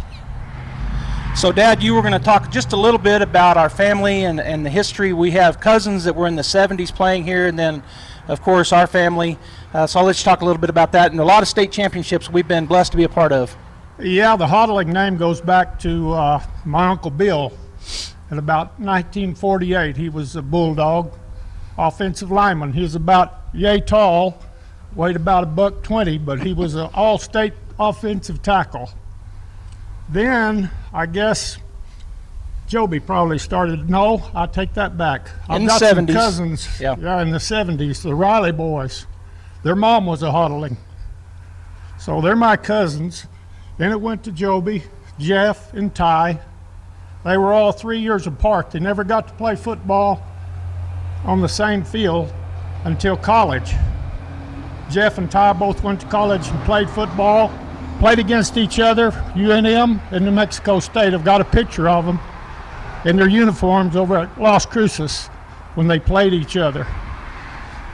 So, Dad, you were going to talk just a little bit about our family and the history. We have cousins that were in the 70s playing here, and then, of course, our family. So I'll let you talk a little bit about that and a lot of state championships we've been blessed to be a part of.
Yeah, the Hodling name goes back to my Uncle Bill. In about 1948, he was a Bulldog offensive lineman. He was about yay tall, weighed about $120, but he was an all-state offensive tackle. Then, I guess, Joby probably started. No, I take that back.
In the 70s.
Some cousins, yeah, in the 70s, the Riley boys. Their mom was a Hodling. So they're my cousins. Then it went to Joby, Jeff, and Ty. They were all 3 years apart. They never got to play football on the same field until college. Jeff and Ty both went to college and played football, played against each other, UNM and New Mexico State. I've got a picture of them in their uniforms over at Las Cruces when they played each other.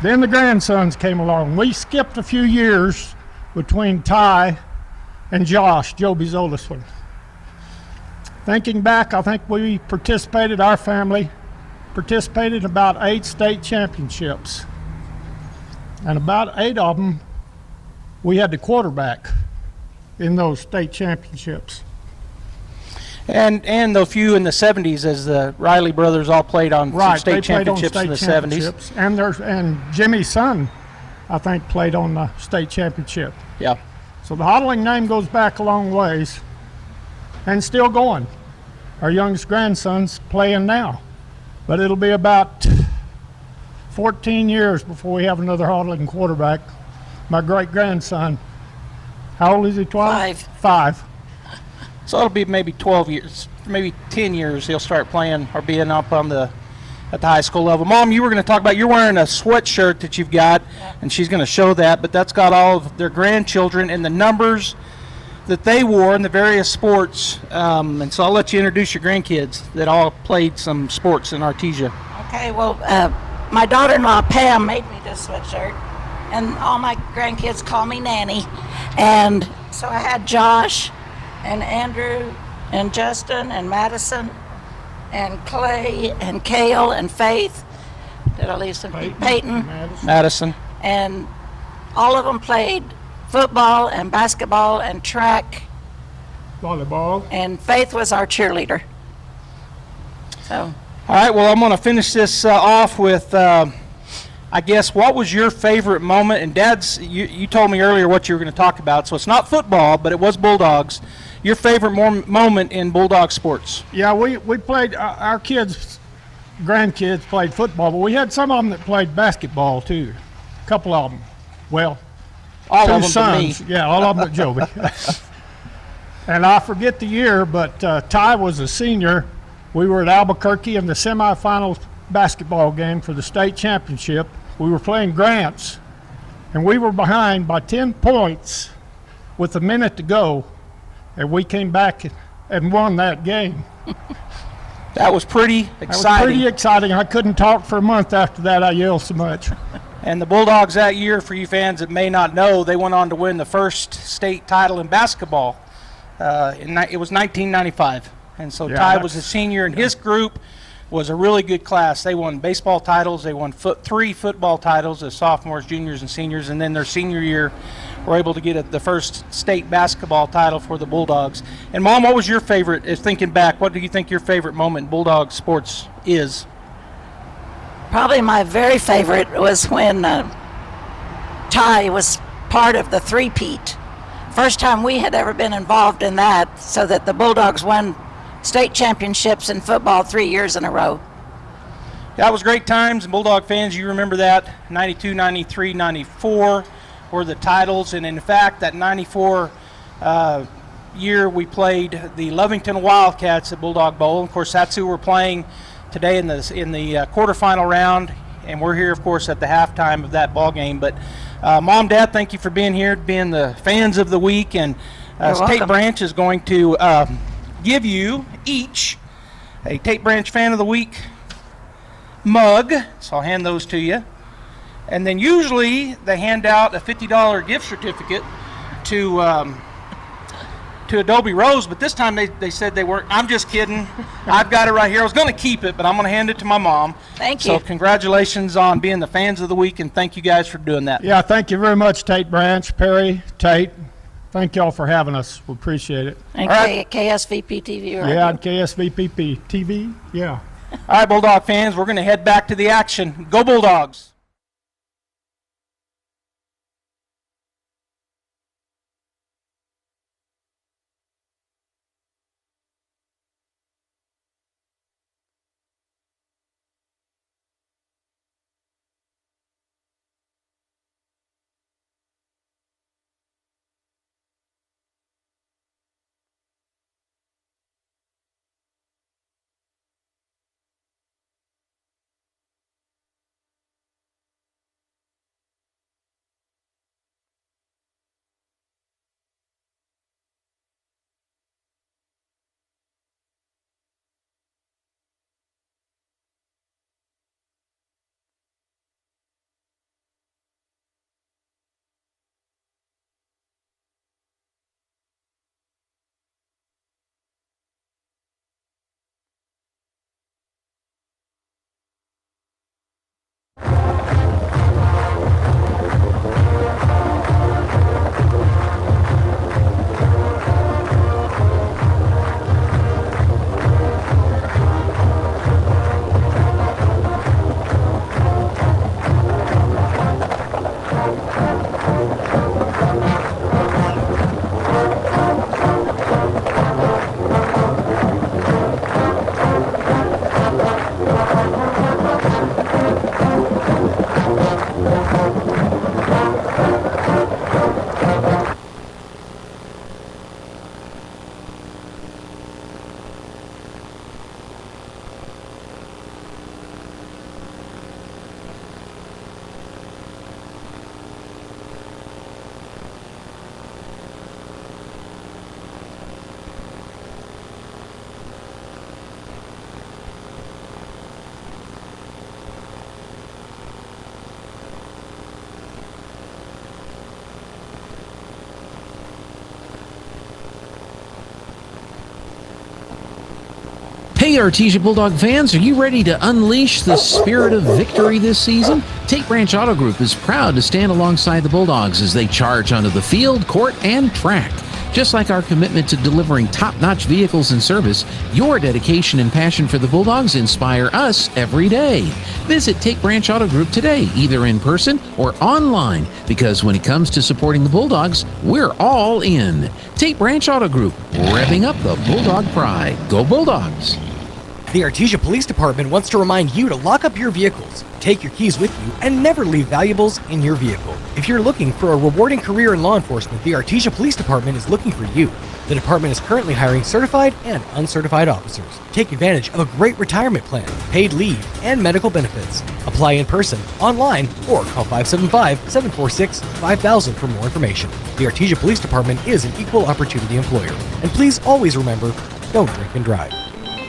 Then the grandsons came along. We skipped a few years between Ty and Josh, Joby's oldest one. Thinking back, I think our family participated in about 8 state championships. And about 8 of them, we had the quarterback in those state championships.
And the few in the 70s, as the Riley brothers all played on some state championships in the 70s.
And Jimmy's son, I think, played on the state championship.
Yeah.
So the Hodling name goes back a long ways and still going. Our youngest grandson's playing now. But it'll be about 14 years before we have another Hodling quarterback. My great-grandson, how old is he, 12?
5.
So it'll be maybe 12 years, maybe 10 years he'll start playing or being up at the high school level. Mom, you were going to talk about, you're wearing a sweatshirt that you've got, and she's going to show that, but that's got all of their grandchildren and the numbers that they wore in the various sports. And so I'll let you introduce your grandkids that all played some sports in Artesia.
Okay, well, my daughter-in-law, Pam, made me this sweatshirt, and all my grandkids call me Nanny. And so I had Josh and Andrew and Justin and Madison and Clay and Kale and Faith. Did I leave some? Peyton.
Madison.
And all of them played football and basketball and track.
Volleyball.
And Faith was our cheerleader. So.
All right, well, I'm going to finish this off with, I guess, what was your favorite moment? And Dad's, you told me earlier what you were going to talk about, so it's not football, but it was Bulldogs. Your favorite moment in Bulldog sports?
Yeah, we played, our grandkids played football, but we had some of them that played basketball too. A couple of them. Well,
all
2
of them
sons.
To me.
Yeah, all of them but Joby. And I forget the year, but Ty was a senior. We were at Albuquerque in the semifinals basketball game for the state championship. We were playing Grants, and we were behind by 10 points with a minute to go, and we came back and won that game.
That was pretty exciting.
That was pretty exciting. I couldn't talk for a month after that. I yelled so much.
And the Bulldogs that year, for you fans that may not know, they went on to win the first state title in basketball. It was 1995. And so Ty was a senior, and his group was a really good class. They won baseball titles. They won 3 football titles as sophomores, juniors, and seniors. And then their senior year, were able to get the first state basketball title for the Bulldogs. And, Mom, what was your favorite, thinking back, what do you think your favorite moment in Bulldog sports is?
Probably my very favorite was when Ty was part of the three-peat. First time we had ever been involved in that, so that the Bulldogs won state championships in football 3 years in a row.
That was great times, and Bulldog fans, you remember that. 92, 93, 94 were the titles, and in fact, that 94 year we played the Lovington Wildcats at Bulldog Bowl. Of course, that's who we're playing today in the quarterfinal round, and we're here, of course, at the halftime of that ball game. But Mom, Dad, thank you for being here, being the fans of the week, and Tate Branch is going to give you each a Tate Branch Fan of the Week mug, so I'll hand those to you. And then usually they hand out a $50 gift certificate to Adobe Rose, but this time they said they weren't. I'm just kidding. I've got it right here. I was going to keep it, but I'm going to hand it to my mom.
Thank you.
So congratulations on being the fans of the week, and thank you guys for doing that.
Yeah, thank you very much, Tate Branch, Perry, Tate. Thank y'all for having us. We appreciate it.
And KSVP TV. Right?
Yeah, and KSVP TV. Yeah.
All right, Bulldog fans, we're going to head back to the action. Go Bulldogs.
Hey Artesia Bulldog fans, are you ready to unleash the spirit of victory this season? Tate Branch Auto Group is proud to stand alongside the Bulldogs as they charge onto the field, court, and track. Just like our commitment to delivering top-notch vehicles and service, your dedication and passion for the Bulldogs inspire us every day. Visit Tate Branch Auto Group today, either in person or online, because when it comes to supporting the Bulldogs, we're all in. Tate Branch Auto Group, revving up the Bulldog pride. Go Bulldogs!
The Artesia Police Department wants to remind you to lock up your vehicles, take your keys with you, and never leave valuables in your vehicle. If you're looking for a rewarding career in law enforcement, the Artesia Police Department is looking for you. The department is currently hiring certified and uncertified officers. Take advantage of a great retirement plan, paid leave, and medical benefits. Apply in person, online, or call 575-746-5000 for more information. The Artesia Police Department is an equal opportunity employer. And please always remember, don't drink and drive.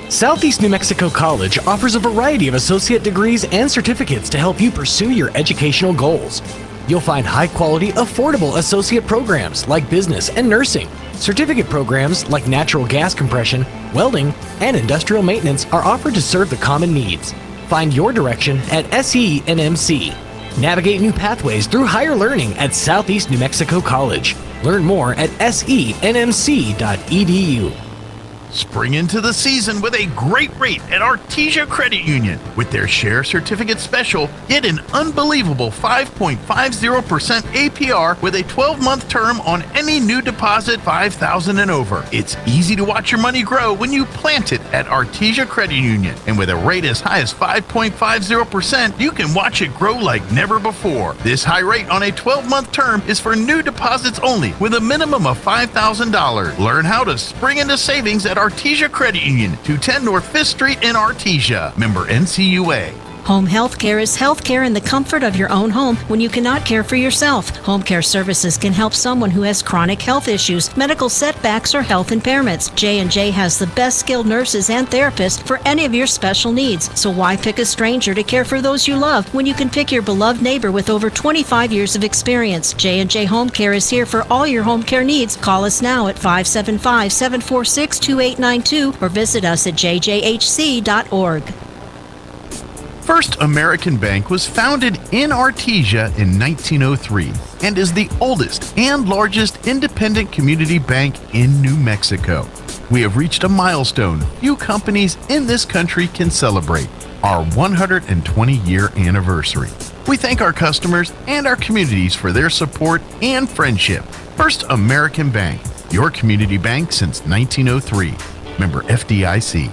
Southeast New Mexico College offers a variety of associate degrees and certificates to help you pursue your educational goals. You'll find high-quality, affordable associate programs like business and nursing. Certificate programs like natural gas compression, welding, and industrial maintenance are offered to serve the common needs. Find your direction at SENMC. Navigate new pathways through higher learning at Southeast New Mexico College. Learn more at senmc.edu.
Spring into the season with a great rate at Artesia Credit Union. With their Share Certificate Special, get an unbelievable 5.50% APR with a 12-month term on any new deposit $5,000 and over. It's easy to watch your money grow when you plant it at Artesia Credit Union. And with a rate as high as 5.50%, you can watch it grow like never before. This high rate on a 12-month term is for new deposits only with a minimum of $5,000. Learn how to spring into savings at Artesia Credit Union, 210 North 5th Street in Artesia. Member NCUA.
Home health care is health care in the comfort of your own home when you cannot care for yourself. Home care services can help someone who has chronic health issues, medical setbacks, or health impairments. J&J has the best skilled nurses and therapists for any of your special needs. So why pick a stranger to care for those you love when you can pick your beloved neighbor with over 25 years of experience? J&J Home Care is here for all your home care needs. Call us now at 575-746-2892 or visit us at jjhc.org.
First American Bank was founded in Artesia in 1903 and is the oldest and largest independent community bank in New Mexico. We have reached a milestone few companies in this country can celebrate, our 120-year anniversary. We thank our customers and our communities for their support and friendship. First American Bank, your community bank since 1903. Member FDIC.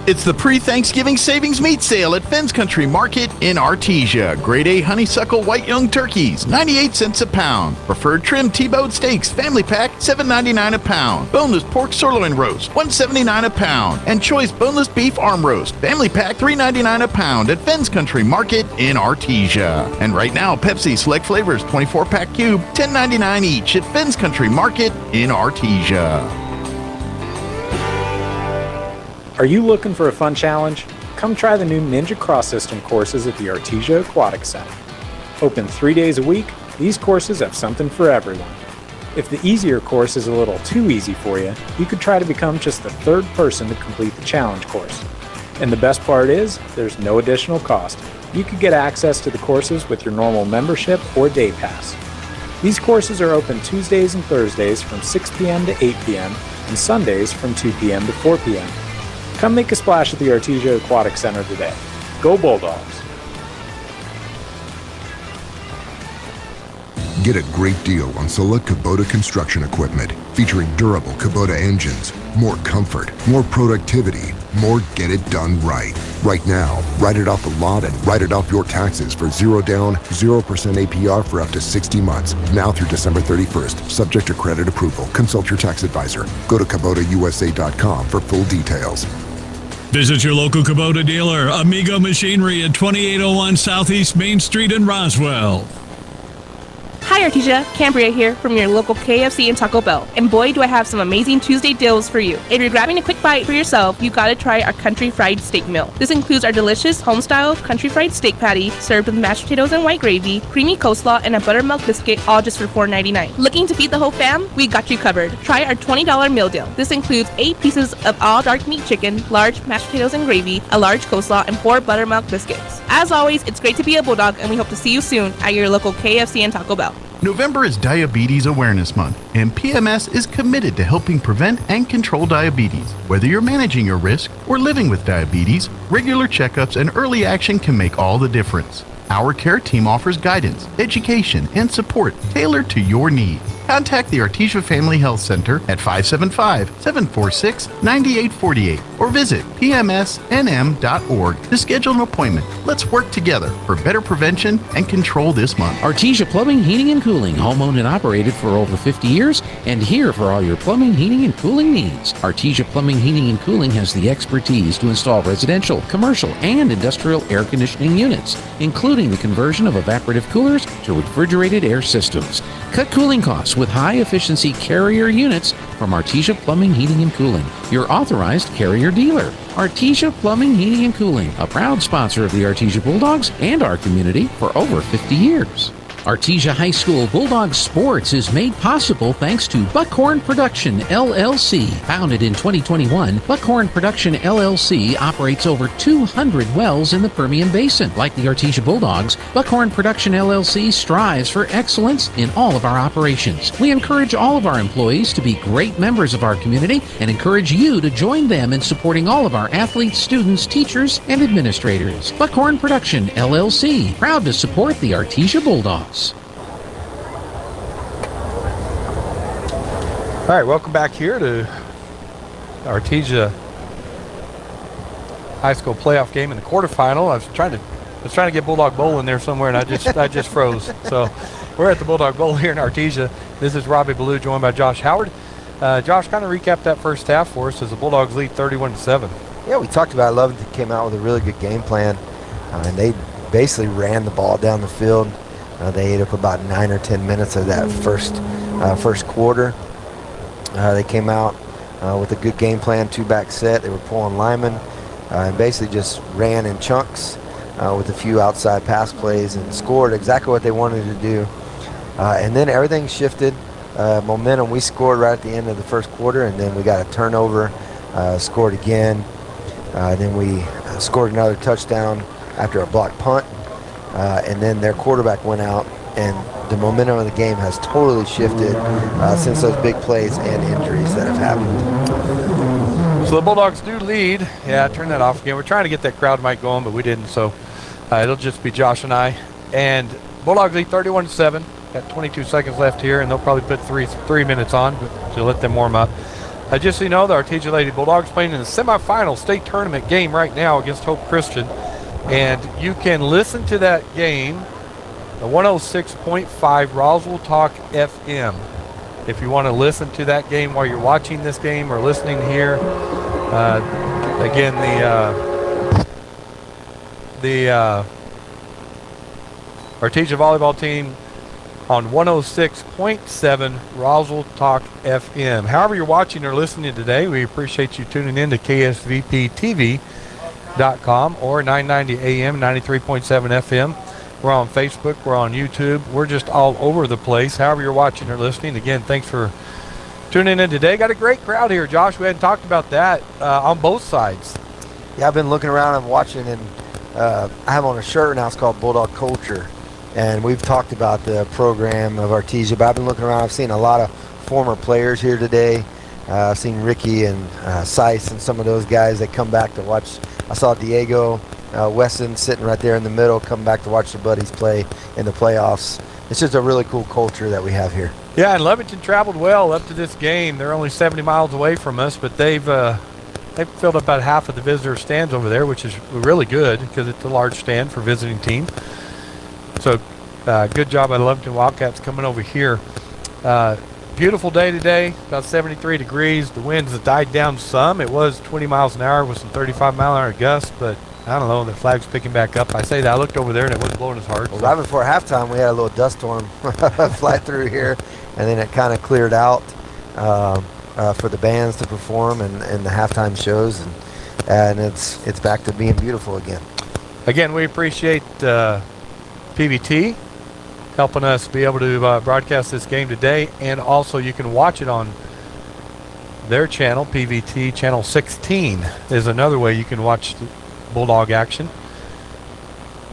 It's the pre-Thanksgiving savings meat sale at Fenn's Country Market in Artesia. Grade A honeysuckle white young turkeys, 98 cents a pound. Preferred trim T-bone steaks, family pack, $7.99 a pound. Boneless pork sirloin roast, $1.79 a pound. And choice boneless beef arm roast, family pack, $3.99 a pound at Fenn's Country Market in Artesia. And right now, Pepsi Select Flavors 24-pack cube, $10.99 each at Fenn's Country Market in Artesia.
Are you looking for a fun challenge? Come try the new Ninja Cross System courses at the Artesia Aquatic Center. Open 3 days a week, these courses have something for everyone. If the easier course is a little too easy for you, you could try to become just the third person to complete the challenge course. And the best part is, there's no additional cost. You could get access to the courses with your normal membership or day pass. These courses are open Tuesdays and Thursdays from 6 p.m. to 8 p.m. and Sundays from 2 p.m. to 4 p.m. Come make a splash at the Artesia Aquatic Center today. Go Bulldogs!
Get a great deal on select Kubota construction equipment featuring durable Kubota engines, more comfort, more productivity, more get it done right. Right now, write it off the lot and write it off your taxes for 0 down, 0% APR for up to 60 months. Now through December 31st, subject to credit approval. Consult your tax advisor. Go to KubotaUSA.com for full details.
Visit your local Kubota dealer, Amigo Machinery at 2801 Southeast Main Street in Roswell.
Hi Artesia, Cambria here from your local KFC and Taco Bell. And boy, do I have some amazing Tuesday deals for you. If you're grabbing a quick bite for yourself, you gotta try our country fried steak meal. This includes our delicious home-style country fried steak patty served with mashed potatoes and white gravy, creamy coleslaw, and a buttermilk biscuit, all just for $4.99. Looking to feed the whole fam? We got you covered. Try our $20 meal deal. This includes 8 pieces of all dark meat chicken, large mashed potatoes and gravy, a large coleslaw, and 4 buttermilk biscuits. As always, it's great to be a Bulldog, and we hope to see you soon at your local KFC and Taco Bell.
November is Diabetes Awareness Month, and PMS is committed to helping prevent and control diabetes. Whether you're managing your risk or living with diabetes, regular checkups and early action can make all the difference. Our care team offers guidance, education, and support tailored to your needs. contact the Artesia Family Health Center at 575-746-9848 or visit pmsnm.org to schedule an appointment. Let's work together for better prevention and control this month.
Artesia Plumbing, Heating, and Cooling, home-owned and operated for over 50 years, and here for all your plumbing, heating, and cooling needs. Artesia Plumbing, Heating, and Cooling has the expertise to install residential, commercial, and industrial air conditioning units, including the conversion of evaporative coolers to refrigerated air systems. Cut cooling costs with high-efficiency Carrier units from Artesia Plumbing, Heating, and Cooling, your authorized Carrier dealer. Artesia Plumbing, Heating, and Cooling, a proud sponsor of the Artesia Bulldogs and our community for over 50 years. Artesia High School Bulldogs sports is made possible thanks to Buckhorn Production, LLC. Founded in 2021, Buckhorn Production, LLC operates over 200 wells in the Permian Basin. Like the Artesia Bulldogs, Buckhorn Production, LLC strives for excellence in all of our operations. We encourage all of our employees to be great members of our community and encourage you to join them in supporting all of our athletes, students, teachers, and administrators. Buckhorn Production, LLC, proud to support the Artesia Bulldogs.
All right, welcome back here to Artesia High School playoff game in the quarterfinal. I was trying to get Bulldog Bowl in there somewhere, and I just froze. So we're at the Bulldog Bowl here in Artesia. This is Robbie Ballou, joined by Josh Howard. Josh, kind of recap that first half for us as the Bulldogs lead 31-7.
Yeah, we talked about Lovington came out with a really good game plan, and they basically ran the ball down the field. They ate up about 9 or 10 minutes of that first quarter. They came out with a good game plan, two-back set. They were pulling linemen and basically just ran in chunks with a few outside pass plays and scored exactly what they wanted to do. And then everything shifted. Momentum, we scored right at the end of the first quarter, and then we got a turnover, scored again. Then we scored another touchdown after a blocked punt. And then their quarterback went out, and the momentum of the game has totally shifted since those big plays and injuries that have happened.
So the Bulldogs do lead. Yeah, turn that off again. We're trying to get that crowd mic going, but we didn't, so it'll just be Josh and I. And Bulldogs lead 31-7. Got 22 seconds left here, and they'll probably put three minutes on to let them warm up. Just so you know, the Artesia Lady Bulldogs playing in the semifinal state tournament game right now against Hope Christian. And you can listen to that game, the 106.5 Roswell Talk FM. If you want to listen to that game while you're watching this game or listening here, again, the Artesia volleyball team on 106.7 Roswell Talk FM. However you're watching or listening today, we appreciate you tuning in to KSVPTV.com or 990 AM, 93.7 FM. We're on Facebook, we're on YouTube, we're just all over the place. However you're watching or listening, again, thanks for tuning in today. Got a great crowd here, Josh. We hadn't talked about that on both sides.
Yeah, I've been looking around and watching, and I have on a shirt now. It's called Bulldog Culture, and we've talked about the program of Artesia, but I've been looking around. I've seen a lot of former players here today. I've seen Ricky and Sice and some of those guys that come back to watch. I saw Diego Weston sitting right there in the middle, come back to watch their buddies play in the playoffs. It's just a really cool culture that we have here.
Yeah, and Lovington traveled well up to this game. They're only 70 miles away from us, but they've filled up about half of the visitor stands over there, which is really good because it's a large stand for visiting team. So good job by the Lovington Wildcats coming over here. Beautiful day today, about 73 degrees. The winds have died down some. It was 20 miles an hour with some 35-mile-an-hour gusts, but I don't know, the flag's picking back up. I say that, I looked over there and it wasn't blowing as hard.
Well, right before halftime, we had a little dust storm fly through here, and then it kind of cleared out for the bands to perform and the halftime shows, and it's back to being beautiful again.
Again, we appreciate PVT helping us be able to broadcast this game today, and also you can watch it on their channel, PVT channel 16 is another way you can watch Bulldog action.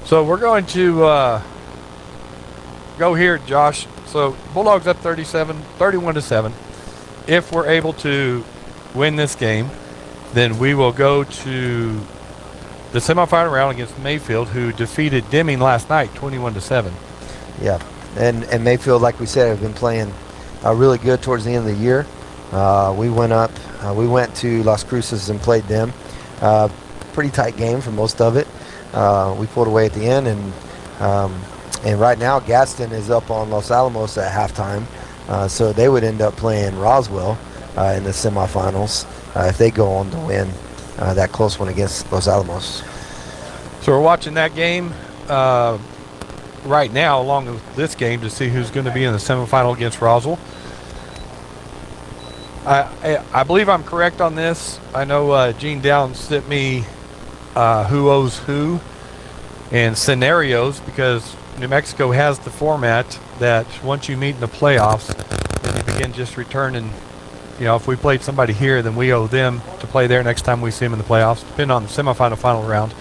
So we're going to go here, Josh. So Bulldogs up 31-7. If we're able to win this game, then we will go to the semifinal round against Mayfield, who defeated Deming last night 21-7.
Yeah, and Mayfield, like we said, have been playing really good towards the end of the year. We went to Las Cruces and played them. Pretty tight game for most of it. We pulled away at the end, and right now Gadsden is up on Los Alamos at halftime, so they would end up playing Roswell in the semifinals if they go on to win that close one against Los Alamos.
So we're watching that game right now along with this game to see who's going to be in the semifinal against Roswell. I believe I'm correct on this. I know Gene Downs sent me who owes who and scenarios, because New Mexico has the format that once you meet in the playoffs, then you begin just returning. If we played somebody here, then we owe them to play there next time we see them in the playoffs, depending on the semifinal, final round.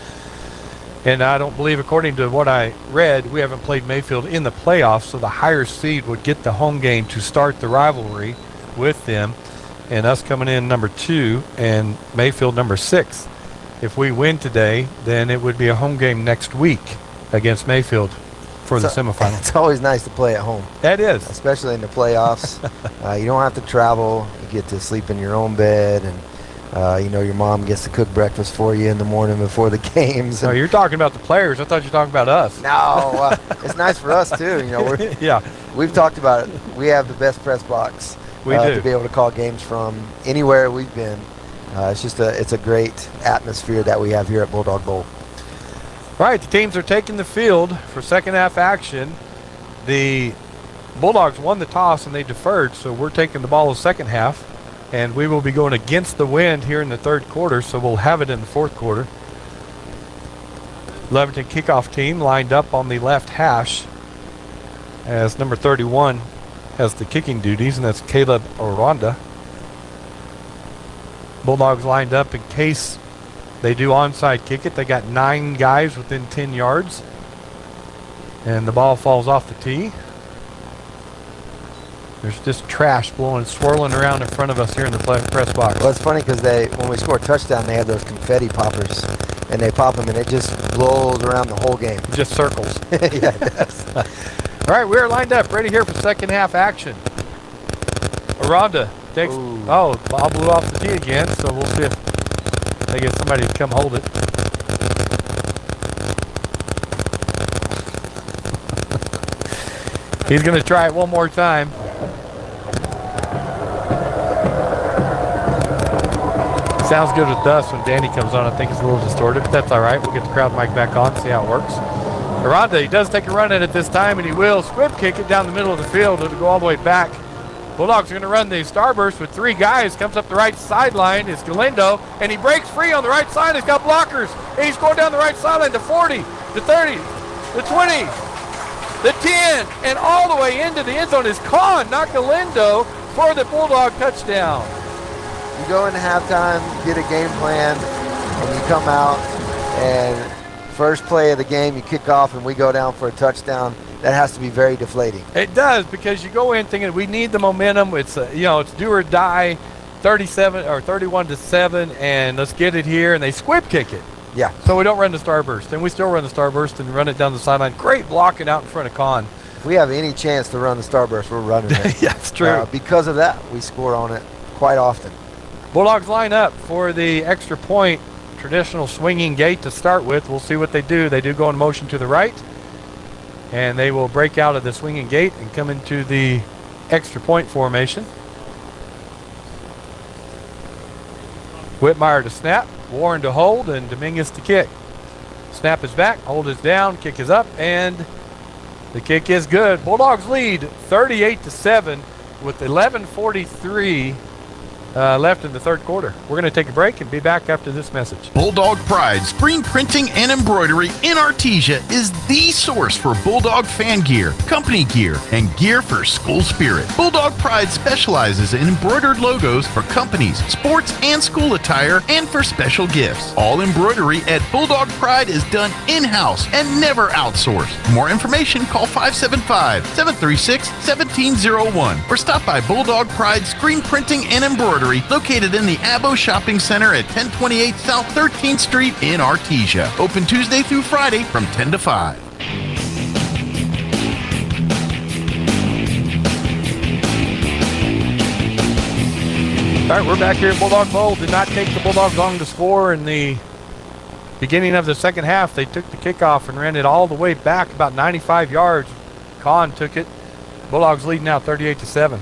And I don't believe, according to what I read, we haven't played Mayfield in the playoffs, so the higher seed would get the home game to start the rivalry with them, and us coming in number 2 and Mayfield number 6. If we win today, then it would be a home game next week against Mayfield for the semifinal.
It's always nice to play at home.
That is.
Especially in the playoffs. You don't have to travel. You get to sleep in your own bed, and your mom gets to cook breakfast for you in the morning before the games.
No, you're talking about the players. I thought you were talking about us.
No, it's nice for us too.
Yeah.
We've talked about it. We have the best press box to be able to call games from anywhere we've been. It's a great atmosphere that we have here at Bulldog Bowl.
All right, the teams are taking the field for second half action. The Bulldogs won the toss and they deferred, so we're taking the ball in the second half, and we will be going against the wind here in the third quarter, so we'll have it in the fourth quarter. Lovington kickoff team lined up on the left hash as number 31 has the kicking duties, and that's Caleb Aranda. Bulldogs lined up in case they do onside kick it. They got 9 guys within 10 yards. And the ball falls off the tee. There's just trash blowing, swirling around in front of us here in the press box.
Well, it's funny because when we score a touchdown, they have those confetti poppers, and they pop them, and it just blows around the whole game.
Just circles.
Yeah, it does.
All right, we're lined up, ready here for second half action. Aranda takes. Ooh. Oh, ball blew off the tee again, so we'll see if they get somebody to come hold it. He's going to try it one more time. Sounds good with us when Danny comes on. I think it's a little distorted, but that's all right. We'll get the crowd mic back on, see how it works. Aranda, he does take a run at it this time, and he will squib kick it down the middle of the field. It'll go all the way back. Bulldogs are going to run the starburst with 3 guys. Comes up the right sideline. It's Galindo, and he breaks free on the right side. He's got blockers, and he's going down the right sideline to 40, to 30, the 20, the 10, and all the way into the end zone is Kahn, not Galindo, for the Bulldog touchdown.
You go into halftime, get a game plan, and you come out, and first play of the game, you kick off, and we go down for a touchdown. That has to be very deflating.
It does, because you go in thinking we need the momentum. It's it's do or die, 37 or 31-7, and let's get it here. And they squib kick it.
Yeah.
So we don't run the starburst, and we still run the starburst and run it down the sideline. Great blocking out in front of Kahn.
If we have any chance to run the starburst, we're running it.
Yeah, it's true.
Because of that, we score on it quite often.
Bulldogs line up for the extra point, traditional swinging gate to start with. We'll see what they do. They do go in motion to the right, and they will break out of the swinging gate and come into the extra point formation. Whitmire to snap, Warren to hold, and Dominguez to kick. Snap is back, hold is down, kick is up, and the kick is good. Bulldogs lead 38-7 with 11:43 left in the third quarter. We're going to take a break and be back after this message.
Bulldog Pride Screen Printing and Embroidery in Artesia is the source for Bulldog fan gear, company gear, and gear for school spirit. Bulldog Pride specializes in embroidered logos for companies, sports, and school attire, and for special gifts. All embroidery at Bulldog Pride is done in-house and never outsourced. For more information, call 575-736-1701 or stop by Bulldog Pride Screen Printing and Embroidery, located in the Abo Shopping Center at 1028 South 13th Street in Artesia. Open Tuesday through Friday from 10 to 5.
All right, we're back here at Bulldog Bowl. Did not take the Bulldogs long to score in the beginning of the second half. They took the kickoff and ran it all the way back about 95 yards. Kahn took it. Bulldogs lead now 38-7.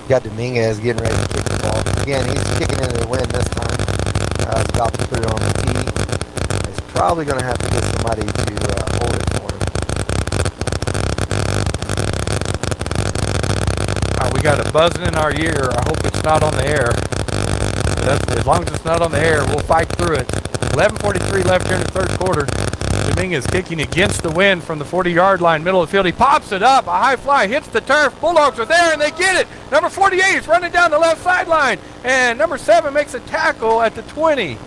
Got Dominguez getting ready to kick the ball. Again, he's kicking into the wind this time. He's about to put it on the tee. He's probably going to have to get somebody to hold it for him.
All right, we got a buzzing in our ear. I hope it's not on the air. As long as it's not on the air, we'll fight through it. 11:43 left here in the third quarter. Dominguez kicking against the wind from the 40-yard line, middle of the field. He pops it up. A high fly hits the turf. Bulldogs are there, and they get it. Number 48 is running down the left sideline, and number 7 makes a tackle at the 20.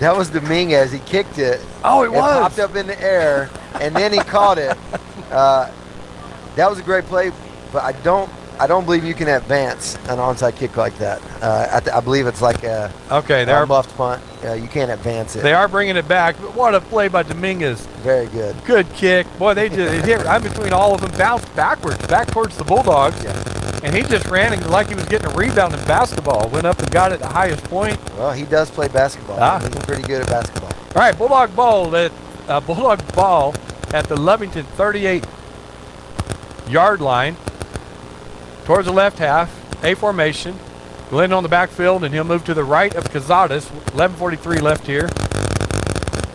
That was Dominguez. He kicked it.
Oh, it was.
Popped up in the air, and then he caught it. That was a great play, but I don't believe you can advance an onside kick like that. I believe it's like a muffed punt. You can't advance it.
They are bringing it back, but what a play by Dominguez.
Very good.
Good kick. Boy, they just hit right between all of them, bounced backwards, back towards the Bulldogs.
Yeah.
And he just ran like he was getting a rebound in basketball. Went up and got it at the highest point.
Well, he does play basketball. He's pretty good at basketball.
All right, Bulldog ball at the Lovington 38-yard line. Towards the left half, A formation. Glenn on the backfield, and he'll move to the right of Cazares. 11:43 left here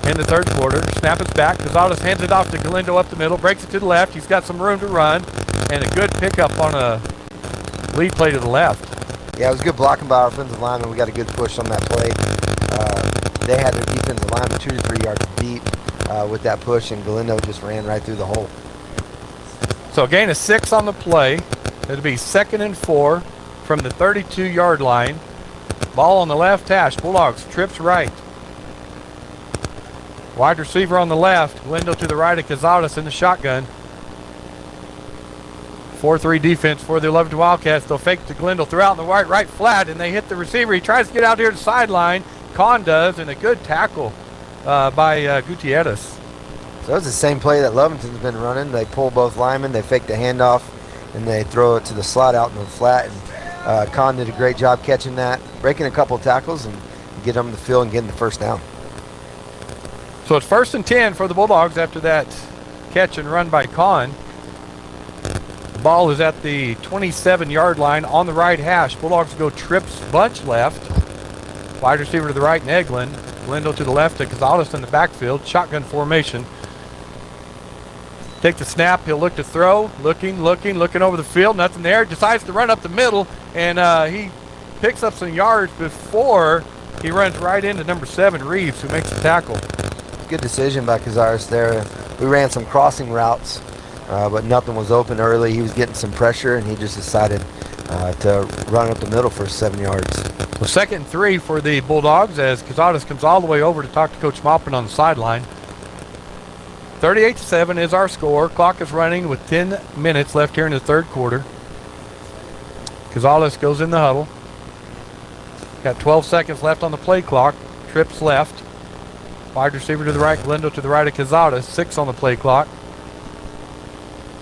in the third quarter. Snap is back. Cazares hands it off to Galindo up the middle, breaks it to the left. He's got some room to run, and a good pickup on a lead play to the left.
Yeah, it was good blocking by our offensive lineman. We got a good push on that play. They had their defensive lineman 2 to 3 yards deep with that push, and Galindo just ran right through the hole.
So a gain of 6 on the play. It'll be 2nd and 4 from the 32-yard line. Ball on the left hash. Bulldogs trips right. Wide receiver on the left. Galindo to the right of Cazares in the shotgun. 4-3 defense for the Lovington Wildcats. They'll fake to Galindo throughout in the right flat, and they hit the receiver. He tries to get out here to the sideline. Kahn does, and a good tackle by Gutierrez.
So it's the same play that Lovington's been running. They pull both linemen. They fake the handoff, and they throw it to the slot out in the flat. And Kahn did a great job catching that, breaking a couple of tackles, and get them to the field and getting the first down.
So it's 1st and 10 for the Bulldogs after that catch and run by Kahn. The ball is at the 27-yard line on the right hash. Bulldogs go trips bunch left. Wide receiver to the right, Eglin. Galindo to the left to Cazares in the backfield. Shotgun formation. Take the snap. He'll look to throw. Looking over the field. Nothing there. Decides to run up the middle, and he picks up some yards before he runs right into number 7, Reeves, who makes the tackle.
Good decision by Cazares there. We ran some crossing routes, but nothing was open early. He was getting some pressure, and he just decided to run up the middle for 7 yards.
Well, 2nd and 3 for the Bulldogs as Cazares comes all the way over to talk to Coach Maupin on the sideline. 38-7 is our score. Clock is running with 10 minutes left here in the third quarter. Cazares goes in the huddle. Got 12 seconds left on the play clock. Trips left. Wide receiver to the right, Galindo to the right of Cazares. 6 on the play clock.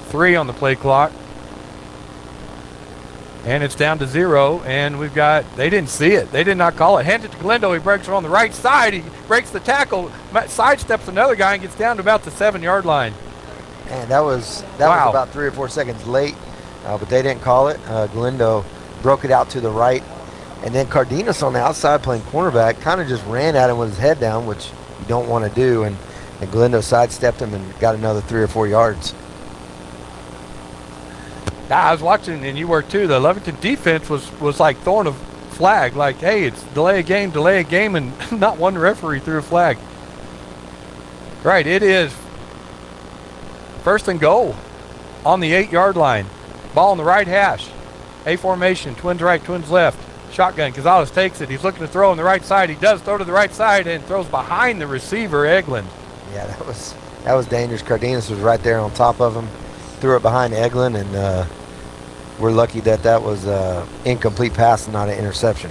3 on the play clock. And it's down to 0, and we've got, they didn't see it. They did not call it. Hands it to Galindo. He breaks it on the right side. He breaks the tackle, sidesteps another guy, and gets down to about the 7-yard line.
Man, that was about 3 or 4 seconds late, but they didn't call it. Galindo broke it out to the right, and then Cardenas on the outside playing cornerback kind of just ran at him with his head down, which you don't want to do, and Galindo sidestepped him and got another 3 or 4 yards.
I was watching, and you were too. The Lovington defense was like throwing a flag, like, hey, it's delay a game, and not one referee threw a flag. Right, it is 1st and goal on the 8-yard line. Ball on the right hash. A formation, twins right, twins left. Shotgun, Cazares takes it. He's looking to throw on the right side. He does throw to the right side and throws behind the receiver, Eglin.
Yeah, that was dangerous. Cardenas was right there on top of him. Threw it behind Eglin, and we're lucky that was an incomplete pass and not an interception.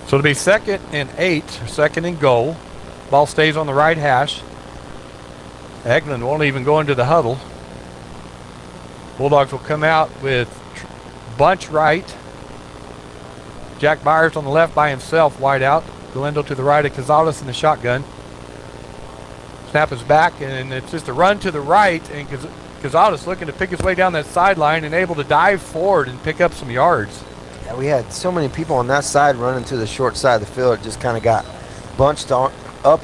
So it'll be 2nd and 8, 2nd and goal. Ball stays on the right hash. Eglin won't even go into the huddle. Bulldogs will come out with bunch right. Jack Byers on the left by himself, wide out. Galindo to the right of Cazares in the shotgun. Snap is back, and it's just a run to the right, and Cazares looking to pick his way down that sideline and able to dive forward and pick up some yards.
Yeah, we had so many people on that side running to the short side of the field. It just kind of got bunched up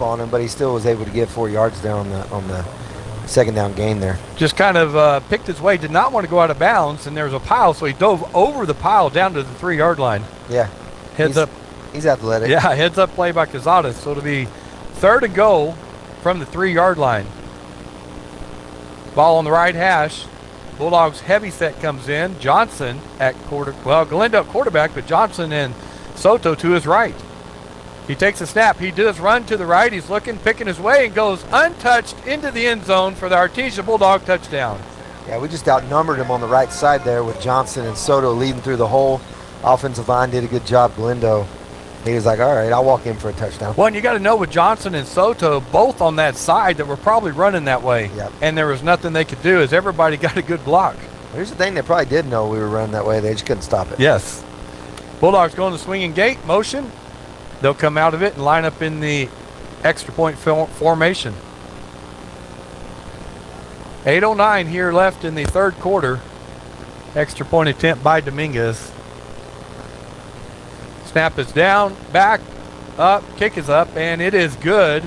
on him, but he still was able to get 4 yards down on the second down gain there.
Just kind of picked his way, did not want to go out of bounds, and there was a pile, so he dove over the pile down to the 3-yard line.
Yeah.
Heads up.
He's athletic.
Yeah, heads up play by Cazares. So it'll be 3rd and goal from the 3-yard line. Ball on the right hash. Bulldogs heavy set comes in. Johnson at Galindo at quarterback, but Johnson and Soto to his right. He takes a snap. He does run to the right. He's looking, picking his way, and goes untouched into the end zone for the Artesia Bulldog touchdown.
Yeah, we just outnumbered him on the right side there with Johnson and Soto leading through the whole. Offensive line did a good job. Galindo, he was like, all right, I'll walk in for a touchdown.
Well, and you got to know with Johnson and Soto, both on that side, that were probably running that way.
Yep.
And there was nothing they could do as everybody got a good block.
Here's the thing, they probably did know we were running that way. They just couldn't stop it.
Yes. Bulldogs going to swinging gate motion. They'll come out of it and line up in the extra point formation. 8:09 here left in the 3rd quarter. Extra point attempt by Dominguez. Snap is down, back, up, kick is up, and it is good.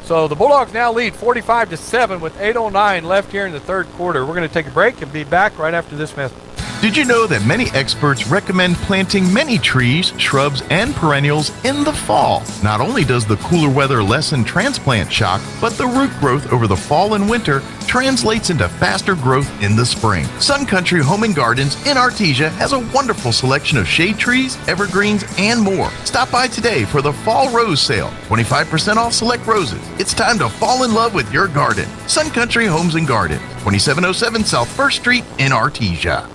So the Bulldogs now lead 45-7 with 8:09 left here in the 3rd quarter. We're going to take a break and be back right after this message.
Did you know that many experts recommend planting many trees, shrubs, and perennials in the fall? Not only does the cooler weather lessen transplant shock, but the root growth over the fall and winter translates into faster growth in the spring. Sun Country Home and Gardens in Artesia has a wonderful selection of shade trees, evergreens, and more. Stop by today for the Fall Rose Sale. 25% off select roses. It's time to fall in love with your garden. Sun Country Homes and Gardens, 2707 South 1st Street in Artesia.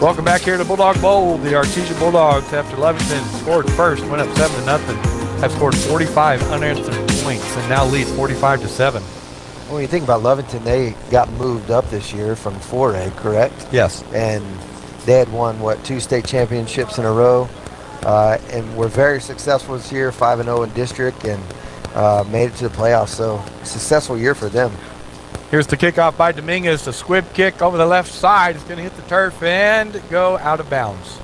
Welcome back here to Bulldog Bowl. The Artesia Bulldogs, after Lovington scored first, went up 7-0, have scored 45 unanswered points and now lead 45-7.
When you think about Lovington, they got moved up this year from 4A, correct?
Yes.
And they had won, 2 state championships in a row, and were very successful this year, 5-0 in district, and made it to the playoffs. So successful year for them.
Here's the kickoff by Dominguez. The squib kick over the left side is going to hit the turf and go out of bounds.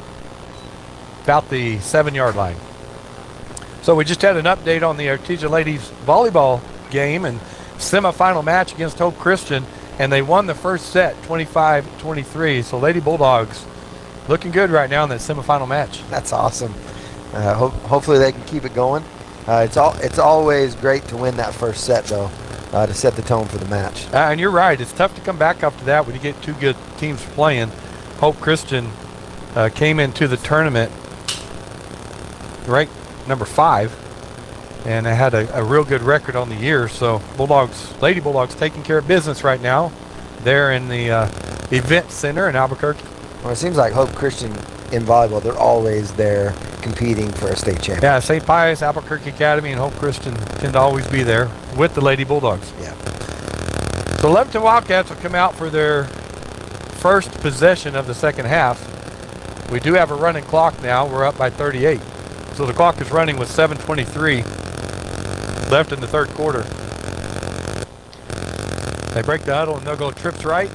About the 7-yard line. So we just had an update on the Artesia ladies volleyball game and semifinal match against Hope Christian, and they won the first set 25-23. So Lady Bulldogs looking good right now in that semifinal match.
That's awesome. Hopefully they can keep it going. It's always great to win that first set, though. To set the tone for the match.
And you're right. It's tough to come back after that when you get 2 good teams playing. Hope Christian came into the tournament ranked number 5, and they had a real good record on the year. So Lady Bulldogs taking care of business right now. They're in the event center in Albuquerque.
Well, it seems like Hope Christian in volleyball, they're always there competing for a state championship.
Yeah, St. Pius, Albuquerque Academy, and Hope Christian tend to always be there with the Lady Bulldogs.
Yeah.
So Lovington Wildcats will come out for their first possession of the second half. We do have a running clock now. We're up by 38. So the clock is running with 7:23 left in the 3rd quarter. They break the huddle and they'll go trips right.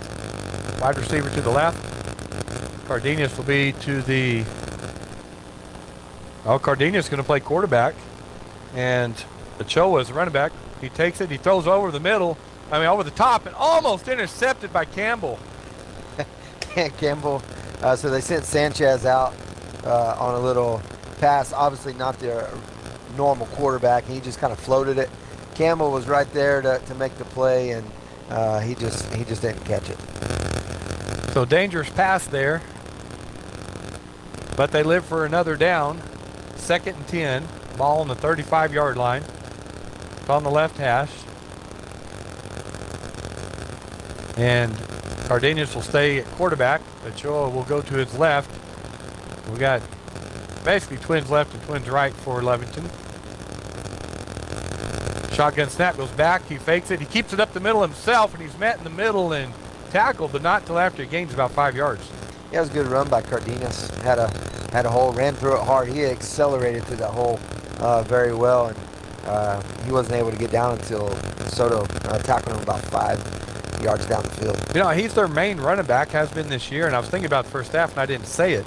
Wide receiver to the left. Cardenas will be to the... Oh, Cardenas is going to play quarterback. And Ochoa is the running back. He takes it. He throws over the middle. Over the top, and almost intercepted by Campbell.
Campbell. So they sent Sanchez out on a little pass. Obviously not the normal quarterback. He just kind of floated it. Campbell was right there to make the play, and he just didn't catch it.
So dangerous pass there. But they live for another down. 2nd and 10. Ball on the 35-yard line. On the left hash. And Cardenas will stay at quarterback. Ochoa will go to his left. We got basically twins left and twins right for Lovington. Shotgun snap goes back. He fakes it. He keeps it up the middle himself, and he's met in the middle and tackled, but not till after he gains about 5 yards.
Yeah, it was a good run by Cardenas. Had a hole, ran through it hard. He accelerated through that hole very well, and he wasn't able to get down until Soto tackled him about 5 yards down the field.
You know, he's their main running back, has been this year, and I was thinking about the first half, and I didn't say it.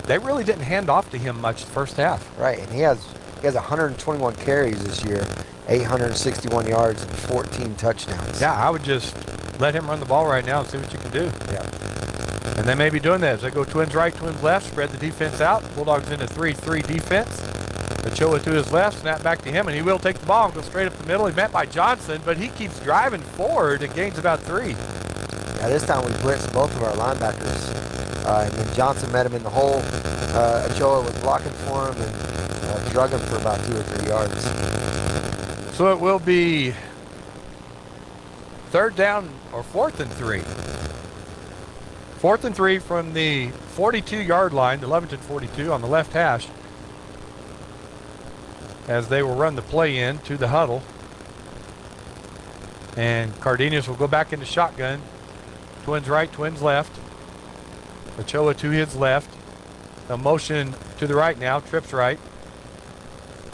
They really didn't hand off to him much the first half.
Right, and he has 121 carries this year, 861 yards, and 14 touchdowns.
Yeah, I would just let him run the ball right now and see what you can do.
Yeah.
And they may be doing that as they go twins right, twins left, spread the defense out. Bulldogs in a 3-3 defense. Ochoa to his left, snap back to him, and he will take the ball and go straight up the middle. He's met by Johnson, but he keeps driving forward and gains about 3.
Yeah, this time we blitzed both of our linebackers. And then Johnson met him in the hole. Ochoa was blocking for him and drug him for about 2 or 3 yards.
So it will be 3rd down or 4th and 3. 4th and 3 from the 42-yard line, the Lovington 42 on the left hash, as they will run the play in to the huddle. And Cardenas will go back into shotgun. Twins right, twins left. Ochoa to his left. A motion to the right now, trips right.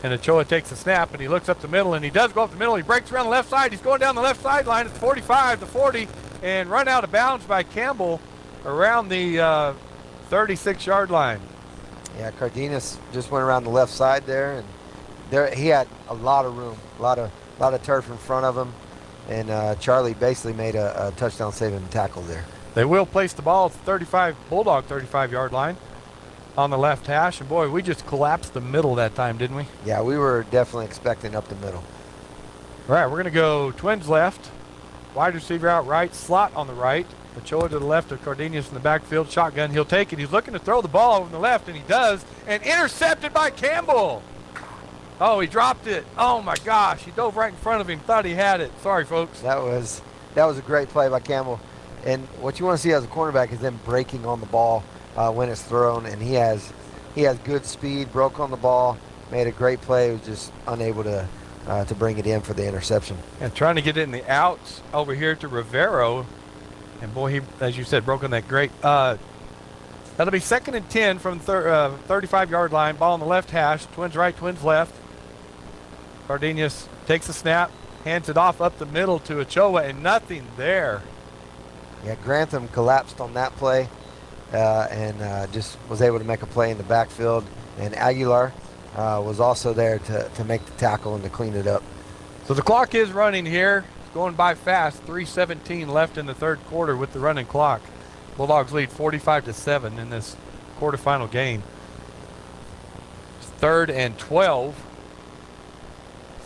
And Ochoa takes a snap, and he looks up the middle, and he does go up the middle. He breaks around the left side. He's going down the left sideline. It's 45 to 40, and run out of bounds by Campbell around the 36-yard line.
Yeah, Cardenas just went around the left side there, and there he had a lot of room, a lot of turf in front of him, and Charlie basically made a touchdown-saving tackle there.
They will place the ball at the Bulldog 35-yard line on the left hash, and boy, we just collapsed the middle that time, didn't we?
Yeah, we were definitely expecting up the middle.
All right, we're going to go twins left, wide receiver out right, slot on the right. Ochoa to the left of Cardenas in the backfield, shotgun. He'll take it. He's looking to throw the ball over the left, and he does, and intercepted by Campbell. Oh, he dropped it. Oh my gosh, he dove right in front of him, thought he had it. Sorry, folks.
That was a great play by Campbell. And what you want to see as a cornerback is them breaking on the ball when it's thrown, and he has good speed, broke on the ball, made a great play, was just unable to bring it in for the interception.
And trying to get it in the outs over here to Rivero. And boy, he, as you said, broke on that great. That'll be 2nd and 10 from the 35-yard line. Ball on the left hash. Twins right, twins left. Cardenas takes the snap, hands it off up the middle to Ochoa, and nothing there.
Yeah, Grantham collapsed on that play and just was able to make a play in the backfield. And Aguilar was also there to make the tackle and to clean it up.
So the clock is running here. Going by fast, 3:17 left in the 3rd quarter with the running clock. Bulldogs lead 45-7 in this quarterfinal game. 3rd and 12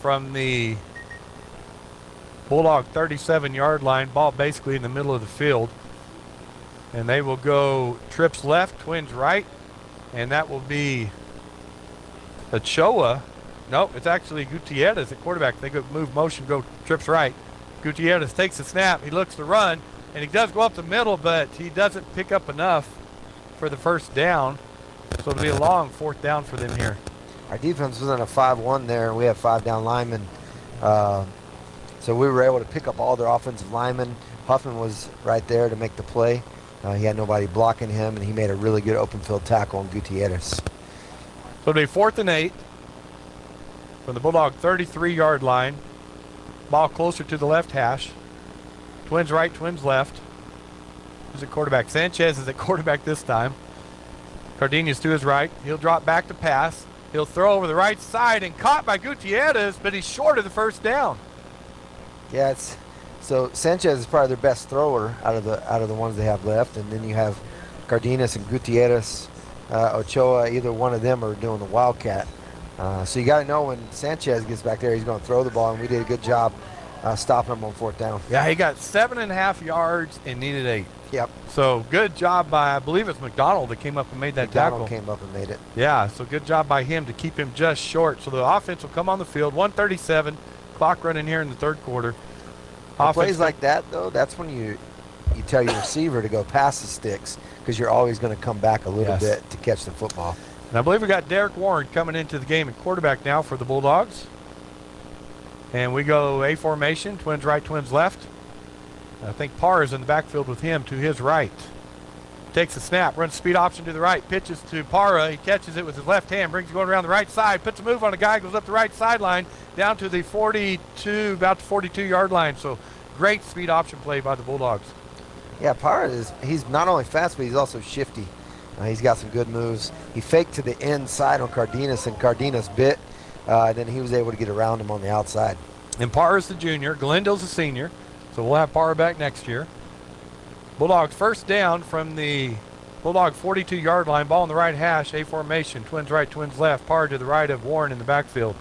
from the Bulldog 37-yard line. Ball basically in the middle of the field. And they will go trips left, twins right. And that will be Ochoa. No, it's actually Gutierrez at quarterback. They go move motion, go trips right. Gutierrez takes the snap. He looks to run, and he does go up the middle, but he doesn't pick up enough for the 1st down. So it'll be a long 4th down for them here.
Our defense was in a 5-1 there, and we have 5 down linemen. So we were able to pick up all their offensive linemen. Huffman was right there to make the play. He had nobody blocking him, and he made a really good open field tackle on Gutierrez.
So it'll be 4th and 8 from the Bulldog 33-yard line. Ball closer to the left hash. Twins right, twins left. Who's at quarterback? Sanchez is at quarterback this time. Cardenas to his right. He'll drop back to pass. He'll throw over the right side and caught by Gutierrez, but he's short of the 1st down.
Yeah, so Sanchez is probably their best thrower out of the ones they have left, and then you have Cardenas and Gutierrez, Ochoa. Either one of them are doing the wildcat. So you got to know when Sanchez gets back there, he's going to throw the ball, and we did a good job stopping him on 4th down.
Yeah, he got 7.5 yards and needed 8.
Yep.
So good job by, I believe it's McDonald that came up and made that tackle.
Came up and made it.
Yeah, so good job by him to keep him just short. So the offense will come on the field. 1:37, clock running here in the 3rd quarter.
Plays like that, though, that's when you tell your receiver to go past the sticks because you're always going to come back a little bit to catch the football.
And I believe we got Derek Warren coming into the game at quarterback now for the Bulldogs. And we go A formation, twins right, twins left. I think Parr is in the backfield with him to his right. Takes a snap, runs speed option to the right, pitches to Parra. He catches it with his left hand, brings it going around the right side, puts a move on a guy, goes up the right sideline, down to the 42, about the 42-yard line. So great speed option play by the Bulldogs.
Yeah, Parra he's not only fast, but he's also shifty. He's got some good moves. He faked to the inside on Cardenas, and Cardenas bit. Then he was able to get around him on the outside.
And Parra's the junior, Galindo's the senior. So we'll have Parra back next year. Bulldogs first down from the Bulldog 42-yard line. Ball in the right hash, A formation. Twins right, twins left. Parra to the right of Warren in the backfield.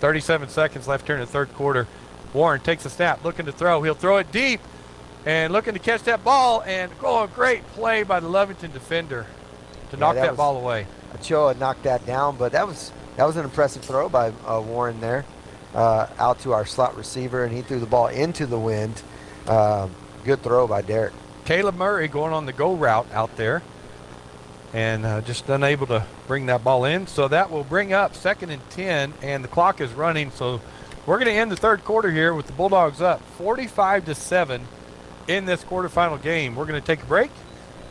37 seconds left here in the third quarter. Warren takes a snap, looking to throw. He'll throw it deep and looking to catch that ball. And a great play by the Lovington defender to knock that ball away.
Ochoa knocked that down, but that was an impressive throw by Warren there. Out to our slot receiver, and he threw the ball into the wind. Good throw by Derek.
Caleb Murray going on the go route out there, and just unable to bring that ball in. So that will bring up 2nd and 10, and the clock is running. So we're going to end the third quarter here with the Bulldogs up 45-7 in this quarterfinal game. We're going to take a break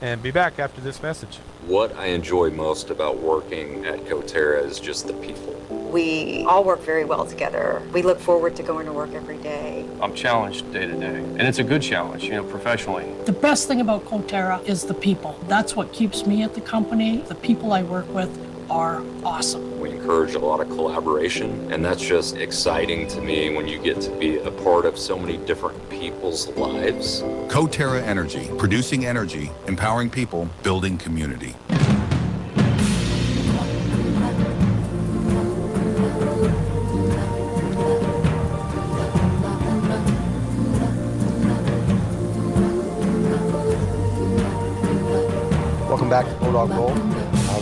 and be back after this message.
What I enjoy most about working at Coterra is just the people.
We all work very well together. We look forward to going to work every day.
I'm challenged day to day, and it's a good challenge, professionally.
The best thing about Coterra is the people. That's what keeps me at the company. The people I work with are awesome.
We encourage a lot of collaboration, and that's just exciting to me when you get to be a part of so many different people's lives.
Coterra Energy, producing energy, empowering people, building community.
Welcome back to Bulldog Bowl.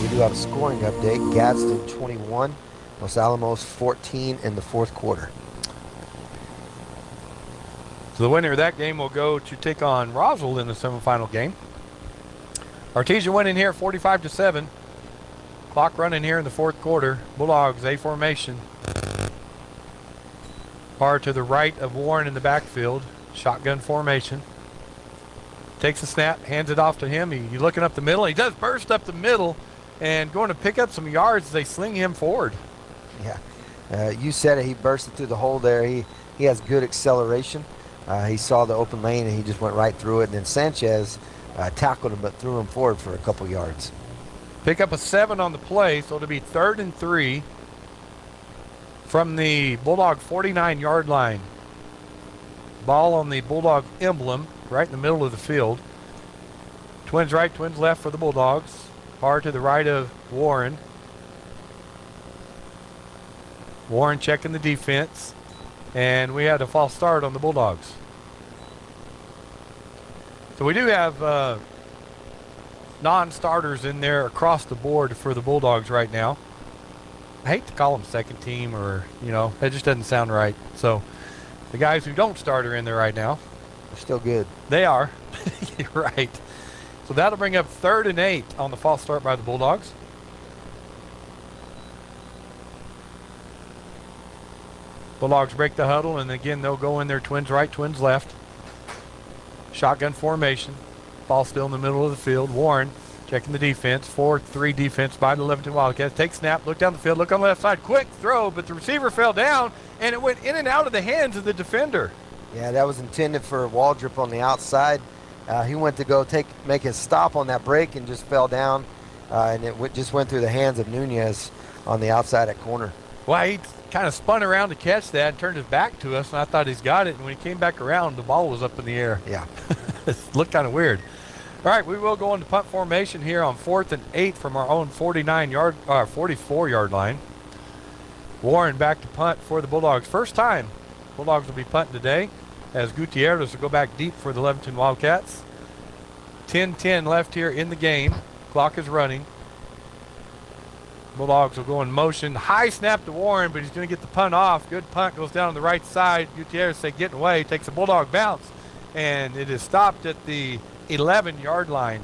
We do have a scoring update. Gadsden 21, Los Alamos 14 in the fourth quarter.
So the winner of that game will go to take on Roswell in the semifinal game. Artesia winning here 45-7. Clock running here in the fourth quarter. Bulldogs A formation. Parr to the right of Warren in the backfield. Shotgun formation. Takes a snap, hands it off to him. He's looking up the middle. He does burst up the middle and going to pick up some yards as they sling him forward.
Yeah, you said it. He bursted through the hole there. He has good acceleration. He saw the open lane and he just went right through it. And then Sanchez tackled him but threw him forward for a couple yards.
Pick up a 7 on the play, so it'll be 3rd and 3 from the Bulldog 49-yard line. Ball on the Bulldog emblem right in the middle of the field. Twins right, twins left for the Bulldogs. Parr to the right of Warren. Warren checking the defense. And we had a false start on the Bulldogs. So we do have non-starters in there across the board for the Bulldogs right now. I hate to call them second team or, that just doesn't sound right. So the guys who don't start are in there right now.
They're still good.
They are. You're right. So that'll bring up 3rd and 8 on the false start by the Bulldogs. Bulldogs break the huddle, and again, they'll go in there twins right, twins left. Shotgun formation. Ball still in the middle of the field. Warren checking the defense. 4-3 defense by the Lovington Wildcats. Take snap, look down the field, look on the left side. Quick throw, but the receiver fell down, and it went in and out of the hands of the defender.
Yeah, that was intended for Waldrop on the outside. He went to go make his stop on that break and just fell down, and it just went through the hands of Nunez on the outside at corner.
Well, he kind of spun around to catch that and turned his back to us, and I thought he's got it. And when he came back around, the ball was up in the air.
Yeah.
It looked kind of weird. All right, we will go into punt formation here on 4th and 8 from our own 44-yard line. Warren back to punt for the Bulldogs. First time Bulldogs will be punting today, as Gutierrez will go back deep for the Lovington Wildcats. 10-10 left here in the game. Clock is running. Bulldogs will go in motion. High snap to Warren, but he's going to get the punt off. Good punt, goes down on the right side. Gutierrez getting away, takes a Bulldog bounce, and it is stopped at the 11-yard line.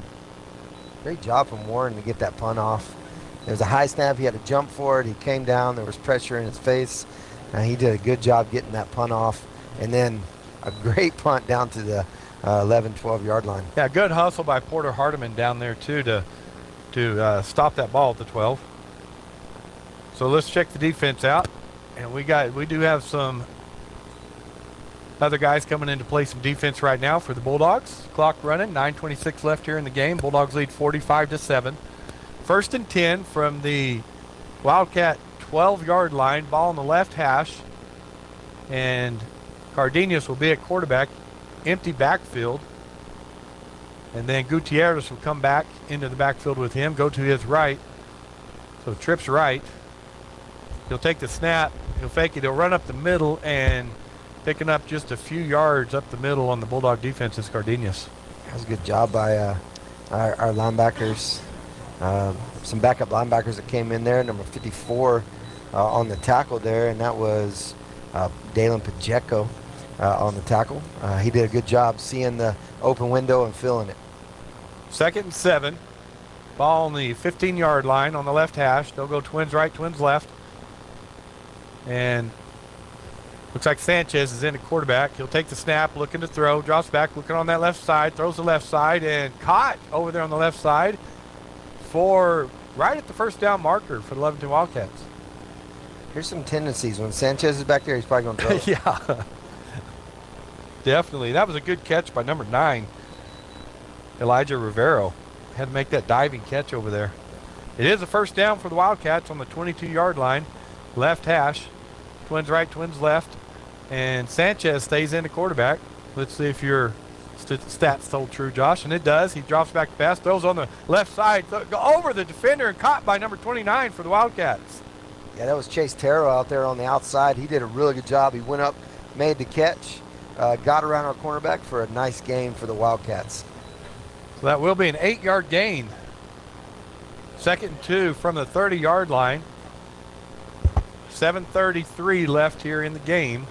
Great job from Warren to get that punt off. It was a high snap. He had to jump for it. He came down. There was pressure in his face. He did a good job getting that punt off. And then a great punt down to the 11, 12-yard line.
Yeah, good hustle by Porter Hardiman down there, too, to stop that ball at the 12. So let's check the defense out. And we do have some other guys coming in to play some defense right now for the Bulldogs. Clock running, 9:26 left here in the game. Bulldogs lead 45-7. 1st and 10 from the Wildcat 12-yard line. Ball on the left hash. And Cardenas will be at quarterback. Empty backfield. And then Gutierrez will come back into the backfield with him. Go to his right. So trips right. He'll take the snap. He'll fake it. He'll run up the middle, and picking up just a few yards up the middle on the Bulldog defense is Cardenas.
That was a good job by our linebackers. Some backup linebackers that came in there. Number 54 on the tackle there, and that was Dalen Pacheco on the tackle. He did a good job seeing the open window and filling it.
2nd and 7. Ball on the 15-yard line on the left hash. They'll go twins right, twins left. And looks like Sanchez is in at quarterback. He'll take the snap, looking to throw, drops back, looking on that left side, throws the left side, and caught over there on the left side for right at the first down marker for the Lovington Wildcats.
Here's some tendencies. When Sanchez is back there, he's probably going to throw.
Yeah. Definitely. That was a good catch by number 9, Elijah Rivero. Had to make that diving catch over there. It is a first down for the Wildcats on the 22-yard line. Left hash. Twins right, twins left. And Sanchez stays in the quarterback. Let's see if your stats hold true, Josh. And it does. He drops back to pass, throws on the left side, go over the defender, and caught by number 29 for the Wildcats.
Yeah, that was Chase Terrell out there on the outside. He did a really good job. He went up, made the catch, got around our cornerback for a nice game for the Wildcats.
So that will be an 8-yard gain. 2nd and 2 from the 30-yard line. 7:33 left here in the game.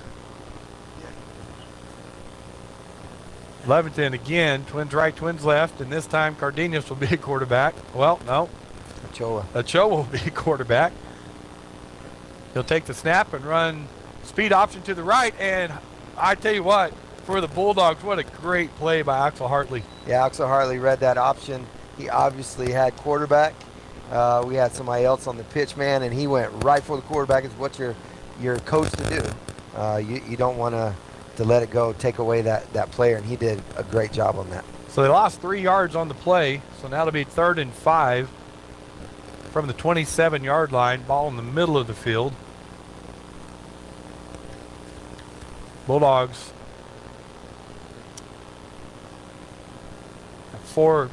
Lovington again, twins right, twins left, and this time Cardenas will be a quarterback. Well, no. Ochoa will be a quarterback. He'll take the snap and run speed option to the right, and I tell you what, for the Bulldogs, what a great play by Axel Hartley.
Yeah, Axel Hartley read that option. He obviously had quarterback. We had somebody else on the pitch, man, and he went right for the quarterback. It's what you're coached to do. You don't want to let it go, take away that player, and he did a great job on that.
So they lost 3 yards on the play, so now it'll be 3rd and 5 from the 27-yard line. Ball in the middle of the field. Bulldogs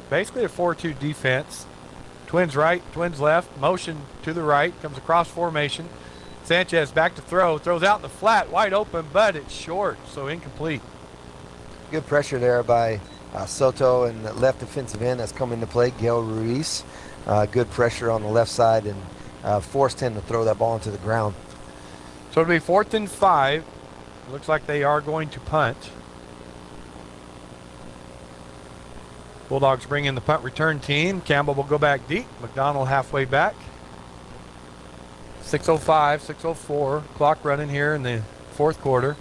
basically a 4-2 defense. Twins right, twins left, motion to the right, comes across formation. Sanchez back to throw, throws out in the flat, wide open, but it's short, so incomplete.
Good pressure there by Soto and the left defensive end that's come into play, Gail Ruiz. Good pressure on the left side and forced him to throw that ball into the ground.
So it'll be 4th and 5. Looks like they are going to punt. Bulldogs bring in the punt return team. Campbell will go back deep. McDonald halfway back. 6:05, 6:04. Clock running here in the 4th quarter.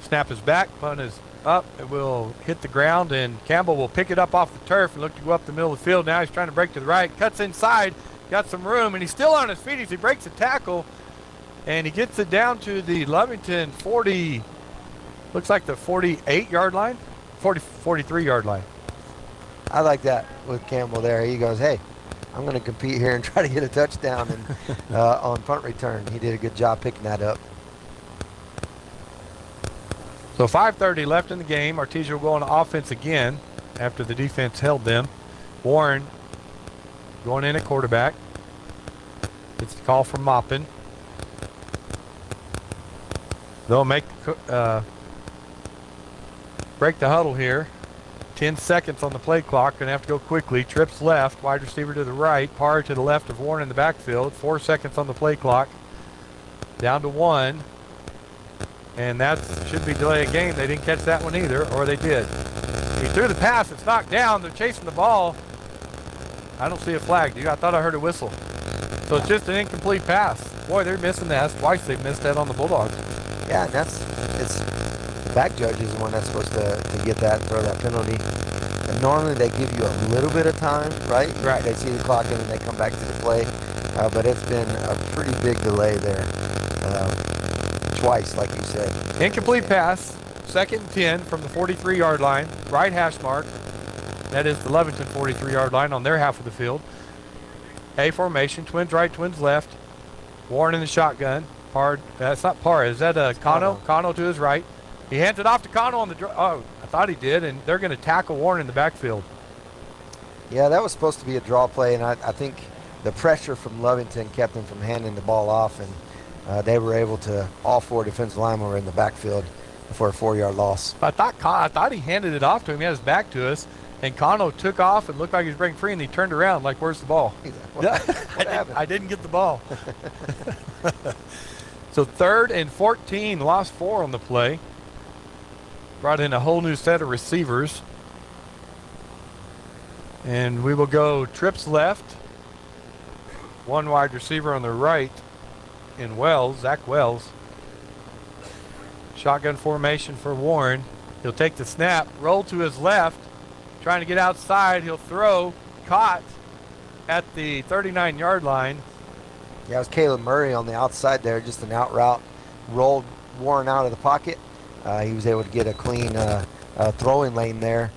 Snap is back. Punt is up. It will hit the ground, and Campbell will pick it up off the turf and look to go up the middle of the field. Now he's trying to break to the right. Cuts inside. Got some room, and he's still on his feet as he breaks a tackle. And he gets it down to the Lovington 40, looks like the 48-yard line, 43-yard line.
I like that with Campbell there. He goes, hey, I'm going to compete here and try to get a touchdown and on punt return. He did a good job picking that up.
So 5:30 left in the game. Artesia will go on offense again after the defense held them. Warren going in at quarterback. It's the call from Maupin. They'll make break the huddle here. 10 seconds on the play clock. Going to have to go quickly. Trips left. Wide receiver to the right. Parr to the left of Warren in the backfield. 4 seconds on the play clock. Down to 1. And that should be delay of game. They didn't catch that one either, or they did. He threw the pass. It's knocked down. They're chasing the ball. I don't see a flag, dude. I thought I heard a whistle. So it's just an incomplete pass. Boy, they're missing that. That's twice they've missed that on the Bulldogs.
Yeah, and it's the back judge is the one that's supposed to get that and throw that penalty. And normally they give you a little bit of time, right?
Right.
They see the clock and then they come back to the play. But it's been a pretty big delay there. Twice, like you said.
Incomplete pass. 2nd and 10 from the 43-yard line. Right hash mark. That is the Lovington 43-yard line on their half of the field. A formation. Twins right, twins left. Warren in the shotgun. That's not Parr. Is that Cano? Cano to his right. He hands it off to Cano on the I thought he did, and they're going to tackle Warren in the backfield.
Yeah, that was supposed to be a draw play, and I think the pressure from Lovington kept them from handing the ball off, and they were able to, all 4 defensive linemen were in the backfield for a 4-yard loss.
I thought he handed it off to him. He had his back to us, and Cano took off and looked like he was breaking free, and he turned around like, where's the ball?
What happened?
I didn't get the ball. So 3rd and 14, lost 4 on the play. Brought in a whole new set of receivers. And we will go trips left. 1 wide receiver on the right in Wells, Zach Wells. Shotgun formation for Warren. He'll take the snap, roll to his left, trying to get outside. He'll throw, caught at the 39-yard line.
Yeah, it was Caleb Murray on the outside there, just an out route. Rolled Warren out of the pocket. He was able to get a clean throwing lane there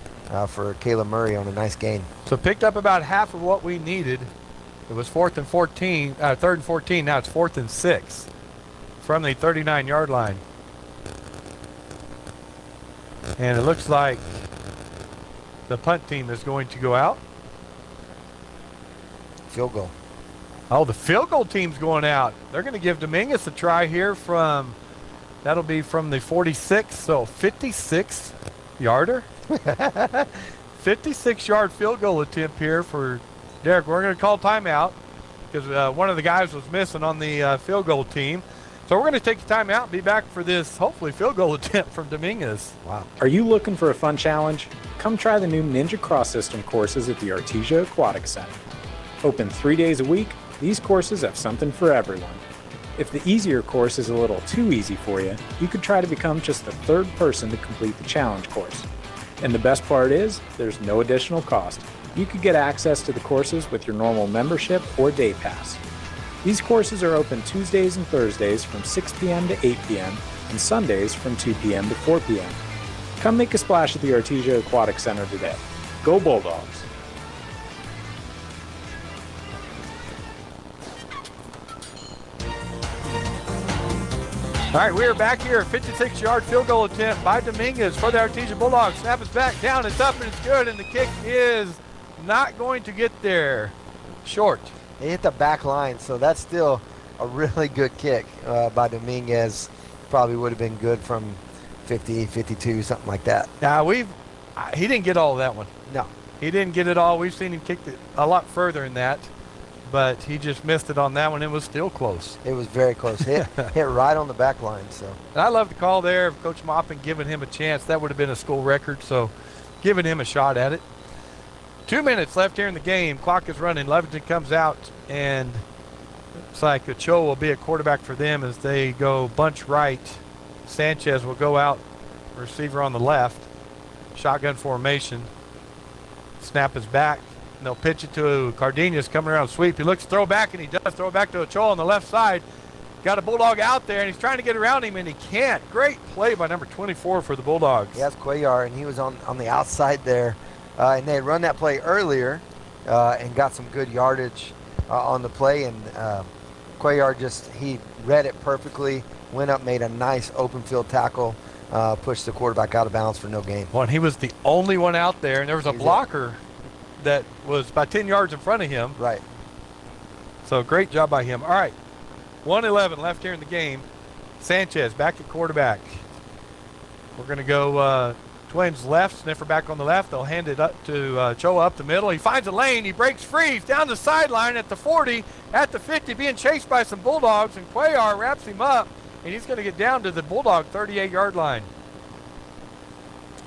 for Caleb Murray on a nice gain.
So picked up about half of what we needed. It was 3rd and 14. Now it's 4th and 6 from the 39-yard line. And it looks like the punt team is going to go out.
Field goal.
Oh, the field goal team's going out. They're going to give Dominguez a try here from, that'll be from the 46, so 56-yarder. 56-yard field goal attempt here for Derek. We're going to call timeout because one of the guys was missing on the field goal team. So we're going to take the timeout and be back for this, hopefully, field goal attempt from Dominguez.
Wow. Are you looking for a fun challenge? Come try the new Ninja Cross System courses at the Artesia Aquatic Center. Open 3 days a week, these courses have something for everyone. If the easier course is a little too easy for you, you could try to become just the 3rd person to complete the challenge course. And the best part is, there's no additional cost. You could get access to the courses with your normal membership or day pass. These courses are open Tuesdays and Thursdays from 6 p.m. to 8 p.m. and Sundays from 2 p.m. to 4 p.m. Come make a splash at the Artesia Aquatic Center today. Go Bulldogs!
All right, we are back here. 56-yard field goal attempt by Dominguez for the Artesia Bulldogs. Snap is back down. It's up and it's good, and the kick is not going to get there. Short.
They hit the back line, so that's still a really good kick by Dominguez. Probably would have been good from 50, 52, something like that.
Now, he didn't get all of that one.
No.
He didn't get it all. We've seen him kick it a lot further than that, but he just missed it on that one. It was still close.
It was very close. Hit right on the back line. So.
And I love the call there of Coach Maupin giving him a chance. That would have been a school record, so giving him a shot at it. 2 minutes left here in the game. Clock is running. Lovington comes out, and looks like Ochoa will be a quarterback for them as they go bunch right. Sanchez will go out, receiver on the left. Shotgun formation. Snap is back. And they'll pitch it to Cardenas coming around sweep. He looks to throw back, and he does throw back to Ochoa on the left side. Got a Bulldog out there, and he's trying to get around him, and he can't. Great play by number 24 for the Bulldogs.
Yes, Cuellar, and he was on the outside there. And they had run that play earlier and got some good yardage on the play. And Cuellar he read it perfectly, went up, made a nice open field tackle, pushed the quarterback out of bounds for no gain.
Well, and he was the only one out there, and there was a blocker that was about 10 yards in front of him.
Right.
So great job by him. All right, 1:11 left here in the game. Sanchez back at quarterback. We're going to go Twins left, Sniffer back on the left. They'll hand it up to Ochoa up the middle. He finds a lane. He breaks free. He's down the sideline at the 40, at the 50, being chased by some Bulldogs, and Cuellar wraps him up and he's going to get down to the Bulldog 38-yard line.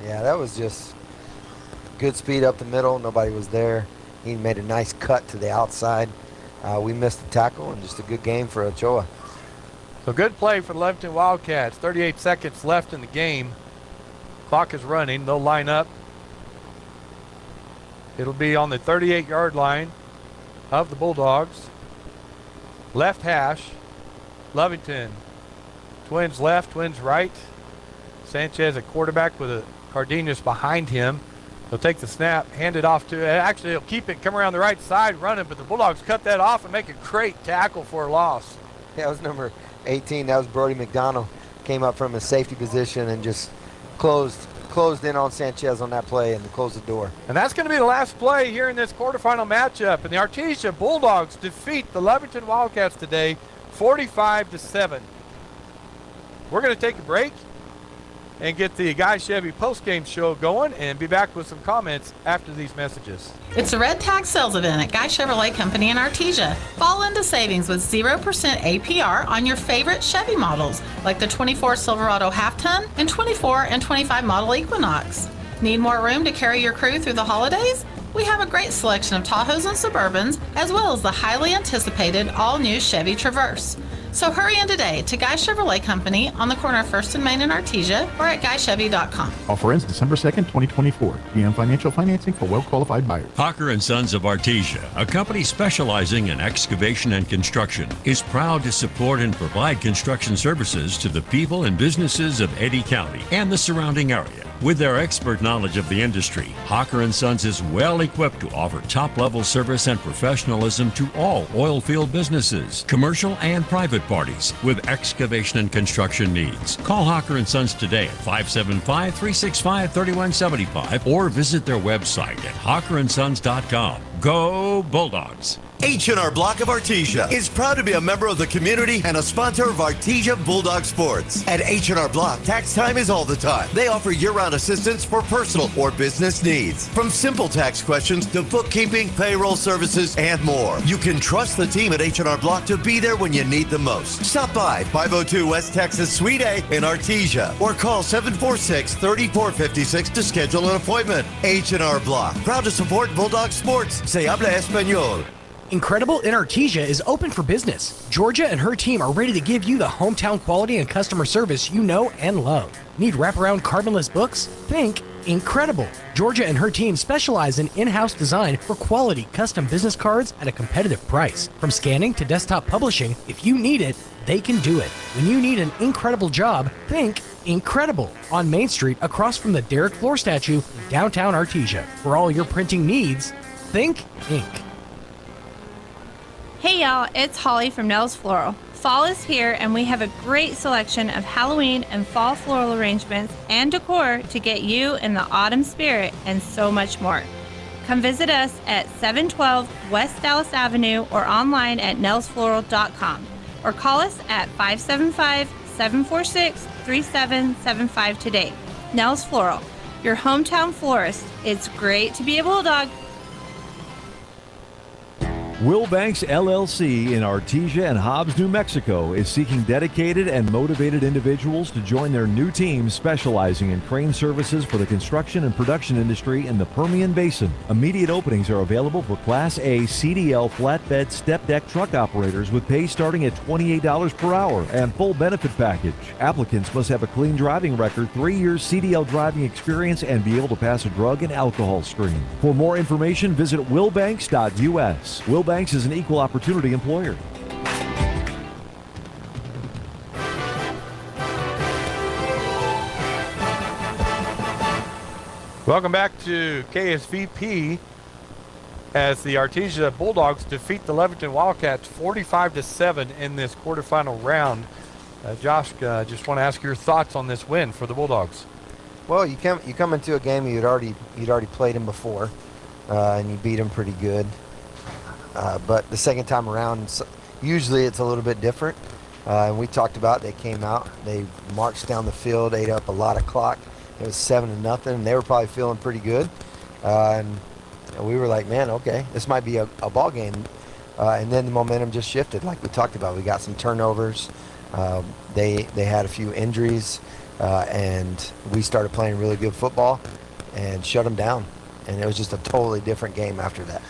Yeah, that was just good speed up the middle. Nobody was there. He made a nice cut to the outside. We missed the tackle, and just a good game for Ochoa.
So good play for the Lovington Wildcats. 38 seconds left in the game. Clock is running. They'll line up. It'll be on the 38-yard line of the Bulldogs. Left hash, Lovington. Twins left, Twins right. Sanchez at quarterback with a Cardenas behind him. He'll take the snap, hand it off to, actually he'll keep it, come around the right side, running, but the Bulldogs cut that off and make a great tackle for a loss.
Yeah, it was number 18. That was Brody McDonald. Came up from his safety position and just closed in on Sanchez on that play and closed the door.
And that's going to be the last play here in this quarterfinal matchup. And the Artesia Bulldogs defeat the Lovington Wildcats today, 45-7. We're going to take a break and get the Guy Chevy postgame show going and be back with some comments after these messages.
It's a red tag sales event at Guy Chevrolet Company in Artesia. Fall into savings with 0% APR on your favorite Chevy models, like the 24 Silverado half-ton and 24 and 25 model Equinox. Need more room to carry your crew through the holidays? We have a great selection of Tahoes and Suburbans, as well as the highly anticipated all-new Chevy Traverse. So hurry in today to Guy Chevrolet Company on the corner of 1st and Main in Artesia or at GuyChevy.com.
Offer ends December 2nd, 2024. GM Financial Financing for well-qualified buyers.
Hocker & Sons of Artesia, a company specializing in excavation and construction, is proud to support and provide construction services to the people and businesses of Eddy County and the surrounding area. With their expert knowledge of the industry, Hocker & Sons is well equipped to offer top-level service and professionalism to all oil field businesses, commercial and private parties with excavation and construction needs. Call Hocker & Sons today at 575-365-3175 or visit their website at hockerandsons.com. Go Bulldogs!
H&R Block of Artesia is proud to be a member of the community and a sponsor of Artesia Bulldog Sports. At H&R Block, tax time is all the time. They offer year-round assistance for personal or business needs. From simple tax questions to bookkeeping, payroll services, and more. You can trust the team at H&R Block to be there when you need them most. Stop by 502 West Texas Suite A in Artesia or call 746-3456 to schedule an appointment. H&R Block, proud to support Bulldog Sports. Se habla español.
Incredible in Artesia is open for business. Georgia and her team are ready to give you the hometown quality and customer service you know and love. Need wraparound carbonless books? Think Incredible. Georgia and her team specialize in in-house design for quality custom business cards at a competitive price. From scanning to desktop publishing, if you need it, they can do it. When you need an incredible job, think Incredible on Main Street across from the Derek Floor statue in downtown Artesia. For all your printing needs, think Ink.
Hey y'all, it's Holly from Nell's Floral. Fall is here and we have a great selection of Halloween and fall floral arrangements and decor to get you in the autumn spirit and so much more. Come visit us at 712 West Dallas Avenue or online at nellsfloral.com or call us at 575-746-3775 today. Nell's Floral, your hometown florist. It's great to be a Bulldog.
Will Banks LLC in Artesia and Hobbs, New Mexico is seeking dedicated and motivated individuals to join their new team specializing in crane services for the construction and production industry in the Permian Basin. Immediate openings are available for Class A CDL flatbed step deck truck operators with pay starting at $28 per hour and full benefit package. Applicants must have a clean driving record, 3 years CDL driving experience, and be able to pass a drug and alcohol screen. For more information, visit willbanks.us. Will Banks is an equal opportunity employer.
Welcome back to KSVP as the Artesia Bulldogs defeat the Lovington Wildcats 45-7 in this quarterfinal round. Josh, just want to ask your thoughts on this win for the Bulldogs.
Well, you come into a game you'd already played them before, and you beat them pretty good. But the second time around, usually it's a little bit different. And we talked about they came out, they marched down the field, ate up a lot of clock. It was 7-0, and they were probably feeling pretty good. And we were like, man, okay, this might be a ball game. And then the momentum just shifted, like we talked about. We got some turnovers. They had a few injuries, and we started playing really good football and shut them down. And it was just a totally different game after that.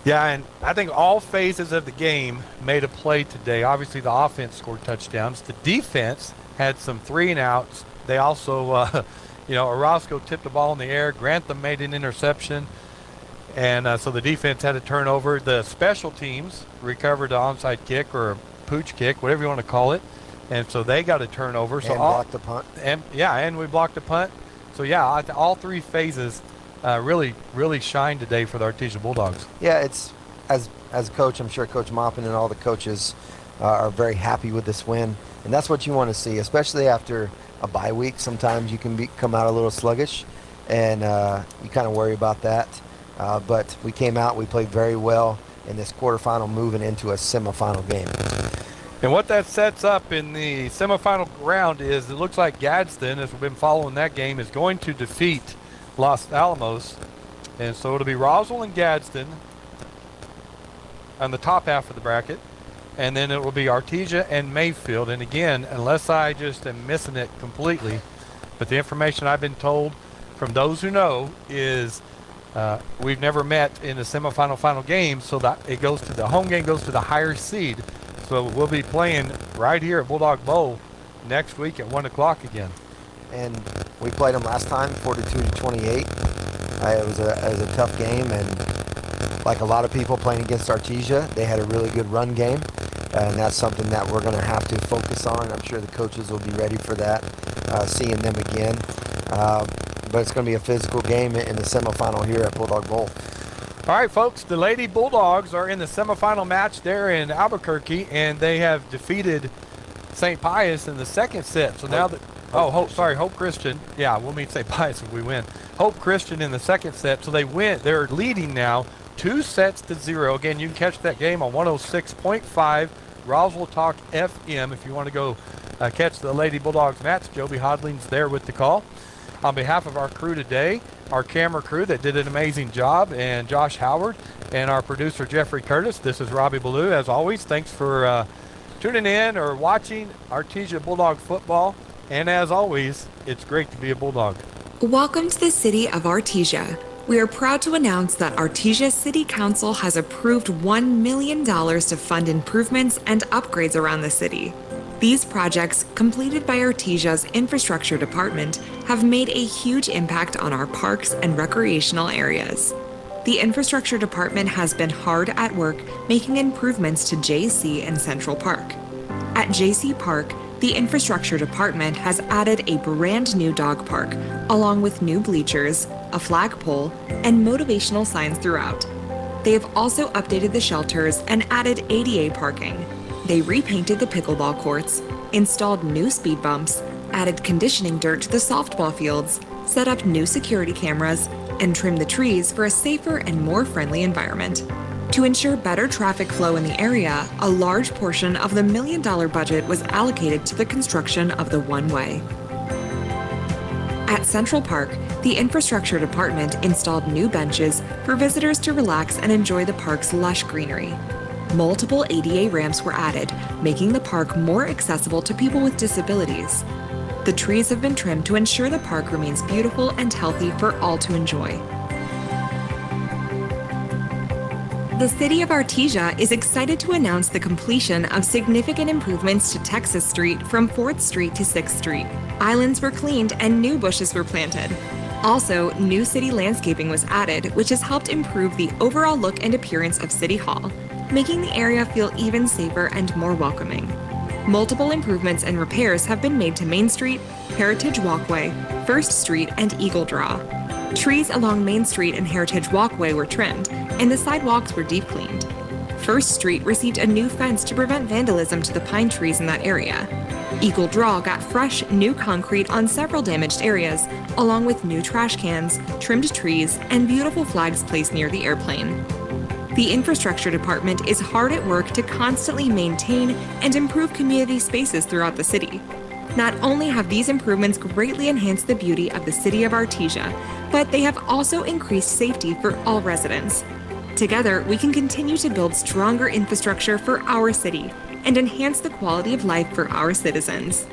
Yeah, and I think all phases of the game made a play today. Obviously, the offense scored touchdowns. The defense had some 3-and-outs. They also, Orozco tipped the ball in the air. Grantham made an interception. And so the defense had a turnover. The special teams recovered an onside kick or a pooch kick, whatever you want to call it. And so they got a turnover.
And
so
blocked the punt.
And we blocked the punt. So, yeah, all three phases really shined today for the Artesia Bulldogs.
Yeah, it's as a coach, I'm sure Coach Maupin and all the coaches are very happy with this win. And that's what you want to see, especially after a bye week. Sometimes you can come out a little sluggish, and you kind of worry about that. But we came out, we played very well in this quarterfinal, moving into a semifinal game.
And what that sets up in the semifinal round is it looks like Gadsden, as we've been following that game, is going to defeat Los Alamos. And so it'll be Roswell and Gadsden on the top half of the bracket. And then it will be Artesia and Mayfield. And again, unless I just am missing it completely, but the information I've been told from those who know is we've never met in a semifinal final game, so that it goes to the home game goes to the higher seed. So we'll be playing right here at Bulldog Bowl next week at 1 o'clock again.
And we played them last time, 42-28. It was a tough game, and like a lot of people playing against Artesia, they had a really good run game, and that's something that we're going to have to focus on. I'm sure the coaches will be ready for that, seeing them again. But it's going to be a physical game in the semifinal here at Bulldog Bowl.
All right, folks, the Lady Bulldogs are in the semifinal match there in Albuquerque, and they have defeated St. Pius in the second set. So now that Hope Christian. Yeah, we'll meet St. Pius if we win. Hope Christian in the second set. So they win. They're leading now 2-0. Again, you can catch that game on 106.5 Roswell Talk FM if you want to go catch the Lady Bulldogs match. Joby Hodling's there with the call. On behalf of our crew today, our camera crew that did an amazing job, and Josh Howard, and our producer Jeffrey Curtis, this is Robbie Ballou. As always, thanks for tuning in or watching Artesia Bulldog football. And as always, it's great to be a Bulldog.
Welcome to the city of Artesia. We are proud to announce that Artesia City Council has approved $1 million to fund improvements and upgrades around the city. These projects, completed by Artesia's Infrastructure Department, have made a huge impact on our parks and recreational areas. The Infrastructure Department has been hard at work making improvements to JC and Central Park. At JC Park, the Infrastructure Department has added a brand new dog park, along with new bleachers, a flagpole, and motivational signs throughout. They have also updated the shelters and added ADA parking. They repainted the pickleball courts, installed new speed bumps, added conditioning dirt to the softball fields, set up new security cameras, and trimmed the trees for a safer and more friendly environment. To ensure better traffic flow in the area, a large portion of the $1 million budget was allocated to the construction of the one-way. At Central Park, the Infrastructure Department installed new benches for visitors to relax and enjoy the park's lush greenery. Multiple ADA ramps were added, making the park more accessible to people with disabilities. The trees have been trimmed to ensure the park remains beautiful and healthy for all to enjoy. The City of Artesia is excited to announce the completion of significant improvements to Texas Street from 4th Street to 6th Street. Islands were cleaned and new bushes were planted. Also, new city landscaping was added, which has helped improve the overall look and appearance of City Hall, making the area feel even safer and more welcoming. Multiple improvements and repairs have been made to Main Street, Heritage Walkway, 1st Street, and Eagle Draw. Trees along Main Street and Heritage Walkway were trimmed, and the sidewalks were deep cleaned. 1st Street received a new fence to prevent vandalism to the pine trees in that area. Eagle Draw got fresh, new concrete on several damaged areas, along with new trash cans, trimmed trees, and beautiful flags placed near the airplane. The Infrastructure Department is hard at work to constantly maintain and improve community spaces throughout the city. Not only have these improvements greatly enhanced the beauty of the city of Artesia, but they have also increased safety for all residents. Together, we can continue to build stronger infrastructure for our city and enhance the quality of life for our citizens.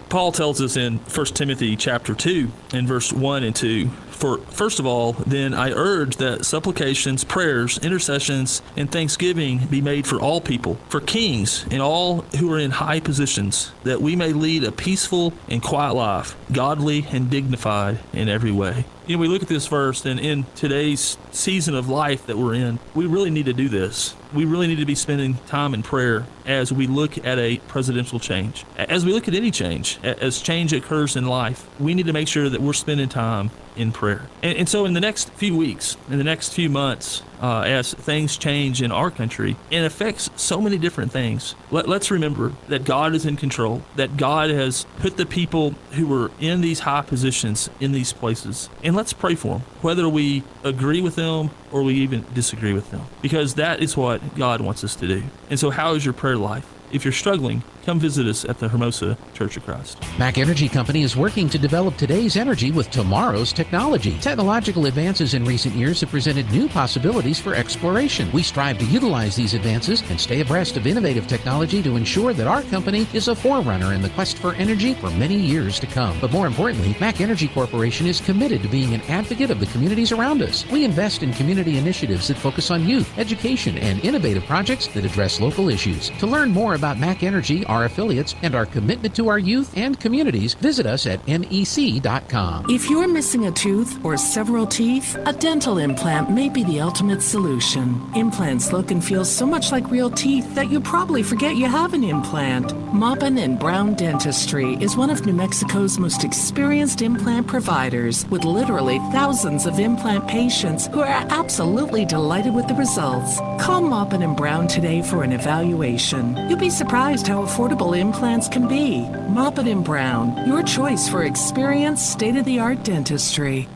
Paul tells us in 1 Timothy chapter 2 in verse 1 and 2, "For first of all, then I urge that supplications, prayers, intercessions, and thanksgiving be made for all people, for kings and all who are in high positions, that we may lead a peaceful and quiet life, godly and dignified in every way." You know, we look at this verse, and in today's season of life that we're in, we really need to do this. We really need to be spending time in prayer as we look at a presidential change. As we look at any change, as change occurs in life, we need to make sure that we're spending time in prayer. And so in the next few weeks, in the next few months, as things change in our country, it affects so many different things. Let's remember that God is in control, that God has put the people who are in these high positions in these places. And let's pray for them, whether we agree with them or we even disagree with them, because that is what God wants us to do. And so how is your prayer life? If you're struggling, come visit us at the Hermosa Church of Christ.
Mac Energy Company is working to develop today's energy with tomorrow's technology. Technological advances in recent years have presented new possibilities for exploration. We strive to utilize these advances and stay abreast of innovative technology to ensure that our company is a forerunner in the quest for energy for many years to come. But more importantly, Mac Energy Corporation is committed to being an advocate of the communities around us. We invest in community initiatives that focus on youth, education, and innovative projects that address local issues. To learn more about Mac Energy, our affiliates, and our commitment to our youth and communities, visit us at mec.com.
If you're missing a tooth or several teeth, a dental implant may be the ultimate solution. Implants look and feel so much like real teeth that you probably forget you have an implant. Maupin and Brown Dentistry is one of New Mexico's most experienced implant providers, with literally thousands of implant patients who are absolutely delighted with the results. Call Maupin and Brown today for an evaluation. You'll be surprised how affordable implants can be. Maupin & Brown, your choice for experienced, state-of-the-art dentistry.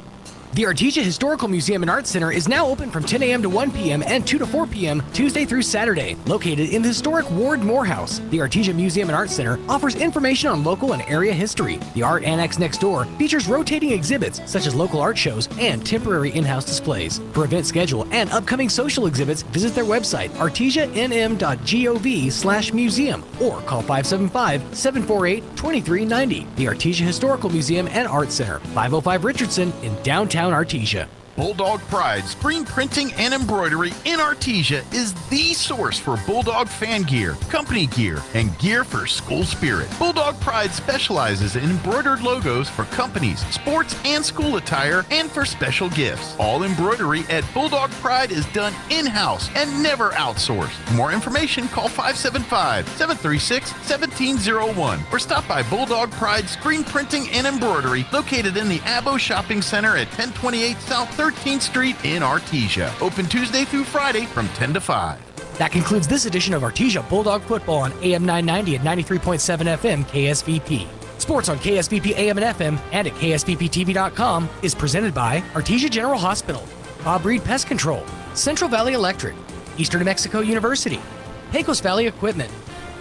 The Artesia Historical Museum and Art Center is now open from 10 a.m. to 1 p.m. and 2 to 4 p.m. Tuesday through Saturday. Located in the historic Ward Morehouse, the Artesia Museum and Art Center offers information on local and area history. The art annex next door features rotating exhibits such as local art shows and temporary in-house displays. For event schedule and upcoming social exhibits, visit their website, artesianm.gov/museum, or call 575-748-2390. The Artesia Historical Museum and Art Center, 505 Richardson in downtown Artesia.
Bulldog Pride Screen Printing and Embroidery in Artesia is the source for Bulldog fan gear, company gear, and gear for school spirit. Bulldog Pride specializes in embroidered logos for companies, sports, and school attire, and for special gifts. All embroidery at Bulldog Pride is done in-house and never outsourced. For more information, call 575-736-1701 or stop by Bulldog Pride Screen Printing and Embroidery, located in the Abo Shopping Center at 1028 South 13th Street in Artesia. Open Tuesday through Friday from 10 to 5.
That concludes this edition of Artesia Bulldog Football on AM 990 and 93.7 FM KSVP. Sports on KSVP AM and FM and at KSVPTV.com is presented by Artesia General Hospital, Bob Reed Pest Control, Central Valley Electric, Eastern New Mexico University, Pecos Valley Equipment,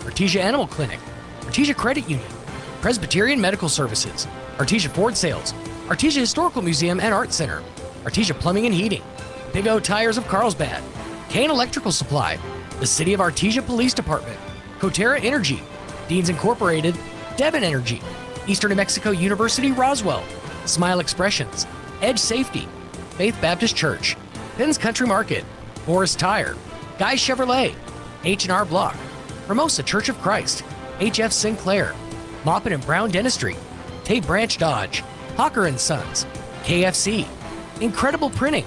Artesia Animal Clinic, Artesia Credit Union, Presbyterian Medical Services, Artesia Ford Sales, Artesia Historical Museum and Art Center, Artesia Plumbing and Heating, Big O Tires of Carlsbad, Kane Electrical Supply, the City of Artesia Police Department, Coterra Energy, Deans Incorporated, Devon Energy, Eastern New Mexico University Roswell, Smile Expressions, Edge Safety, Faith Baptist Church, Penn's Country Market, Forest Tire, Guy Chevrolet, H&R Block, Hermosa Church of Christ, HF Sinclair, Maupin & Brown Dentistry, Tate Branch Dodge, Hawker & Sons, KFC, Incredible Printing,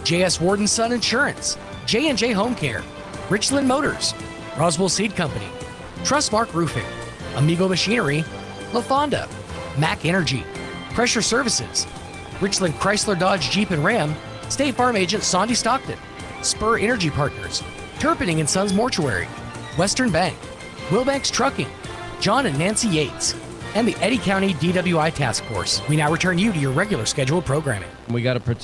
J.S. Warden Son Insurance, J&J Home Care, Richland Motors, Roswell Seed Company, Trustmark Roofing, Amigo Machinery, La Fonda, Mac Energy, Pressure Services, Richland Chrysler Dodge Jeep and Ram, State Farm Agent Sandy Stockton, Spur Energy Partners, Turpinning & Sons Mortuary, Western Bank, Wilbanks Trucking, John and Nancy Yates, and the Eddy County DWI Task Force. We now return you to your regular scheduled programming.
We got to protect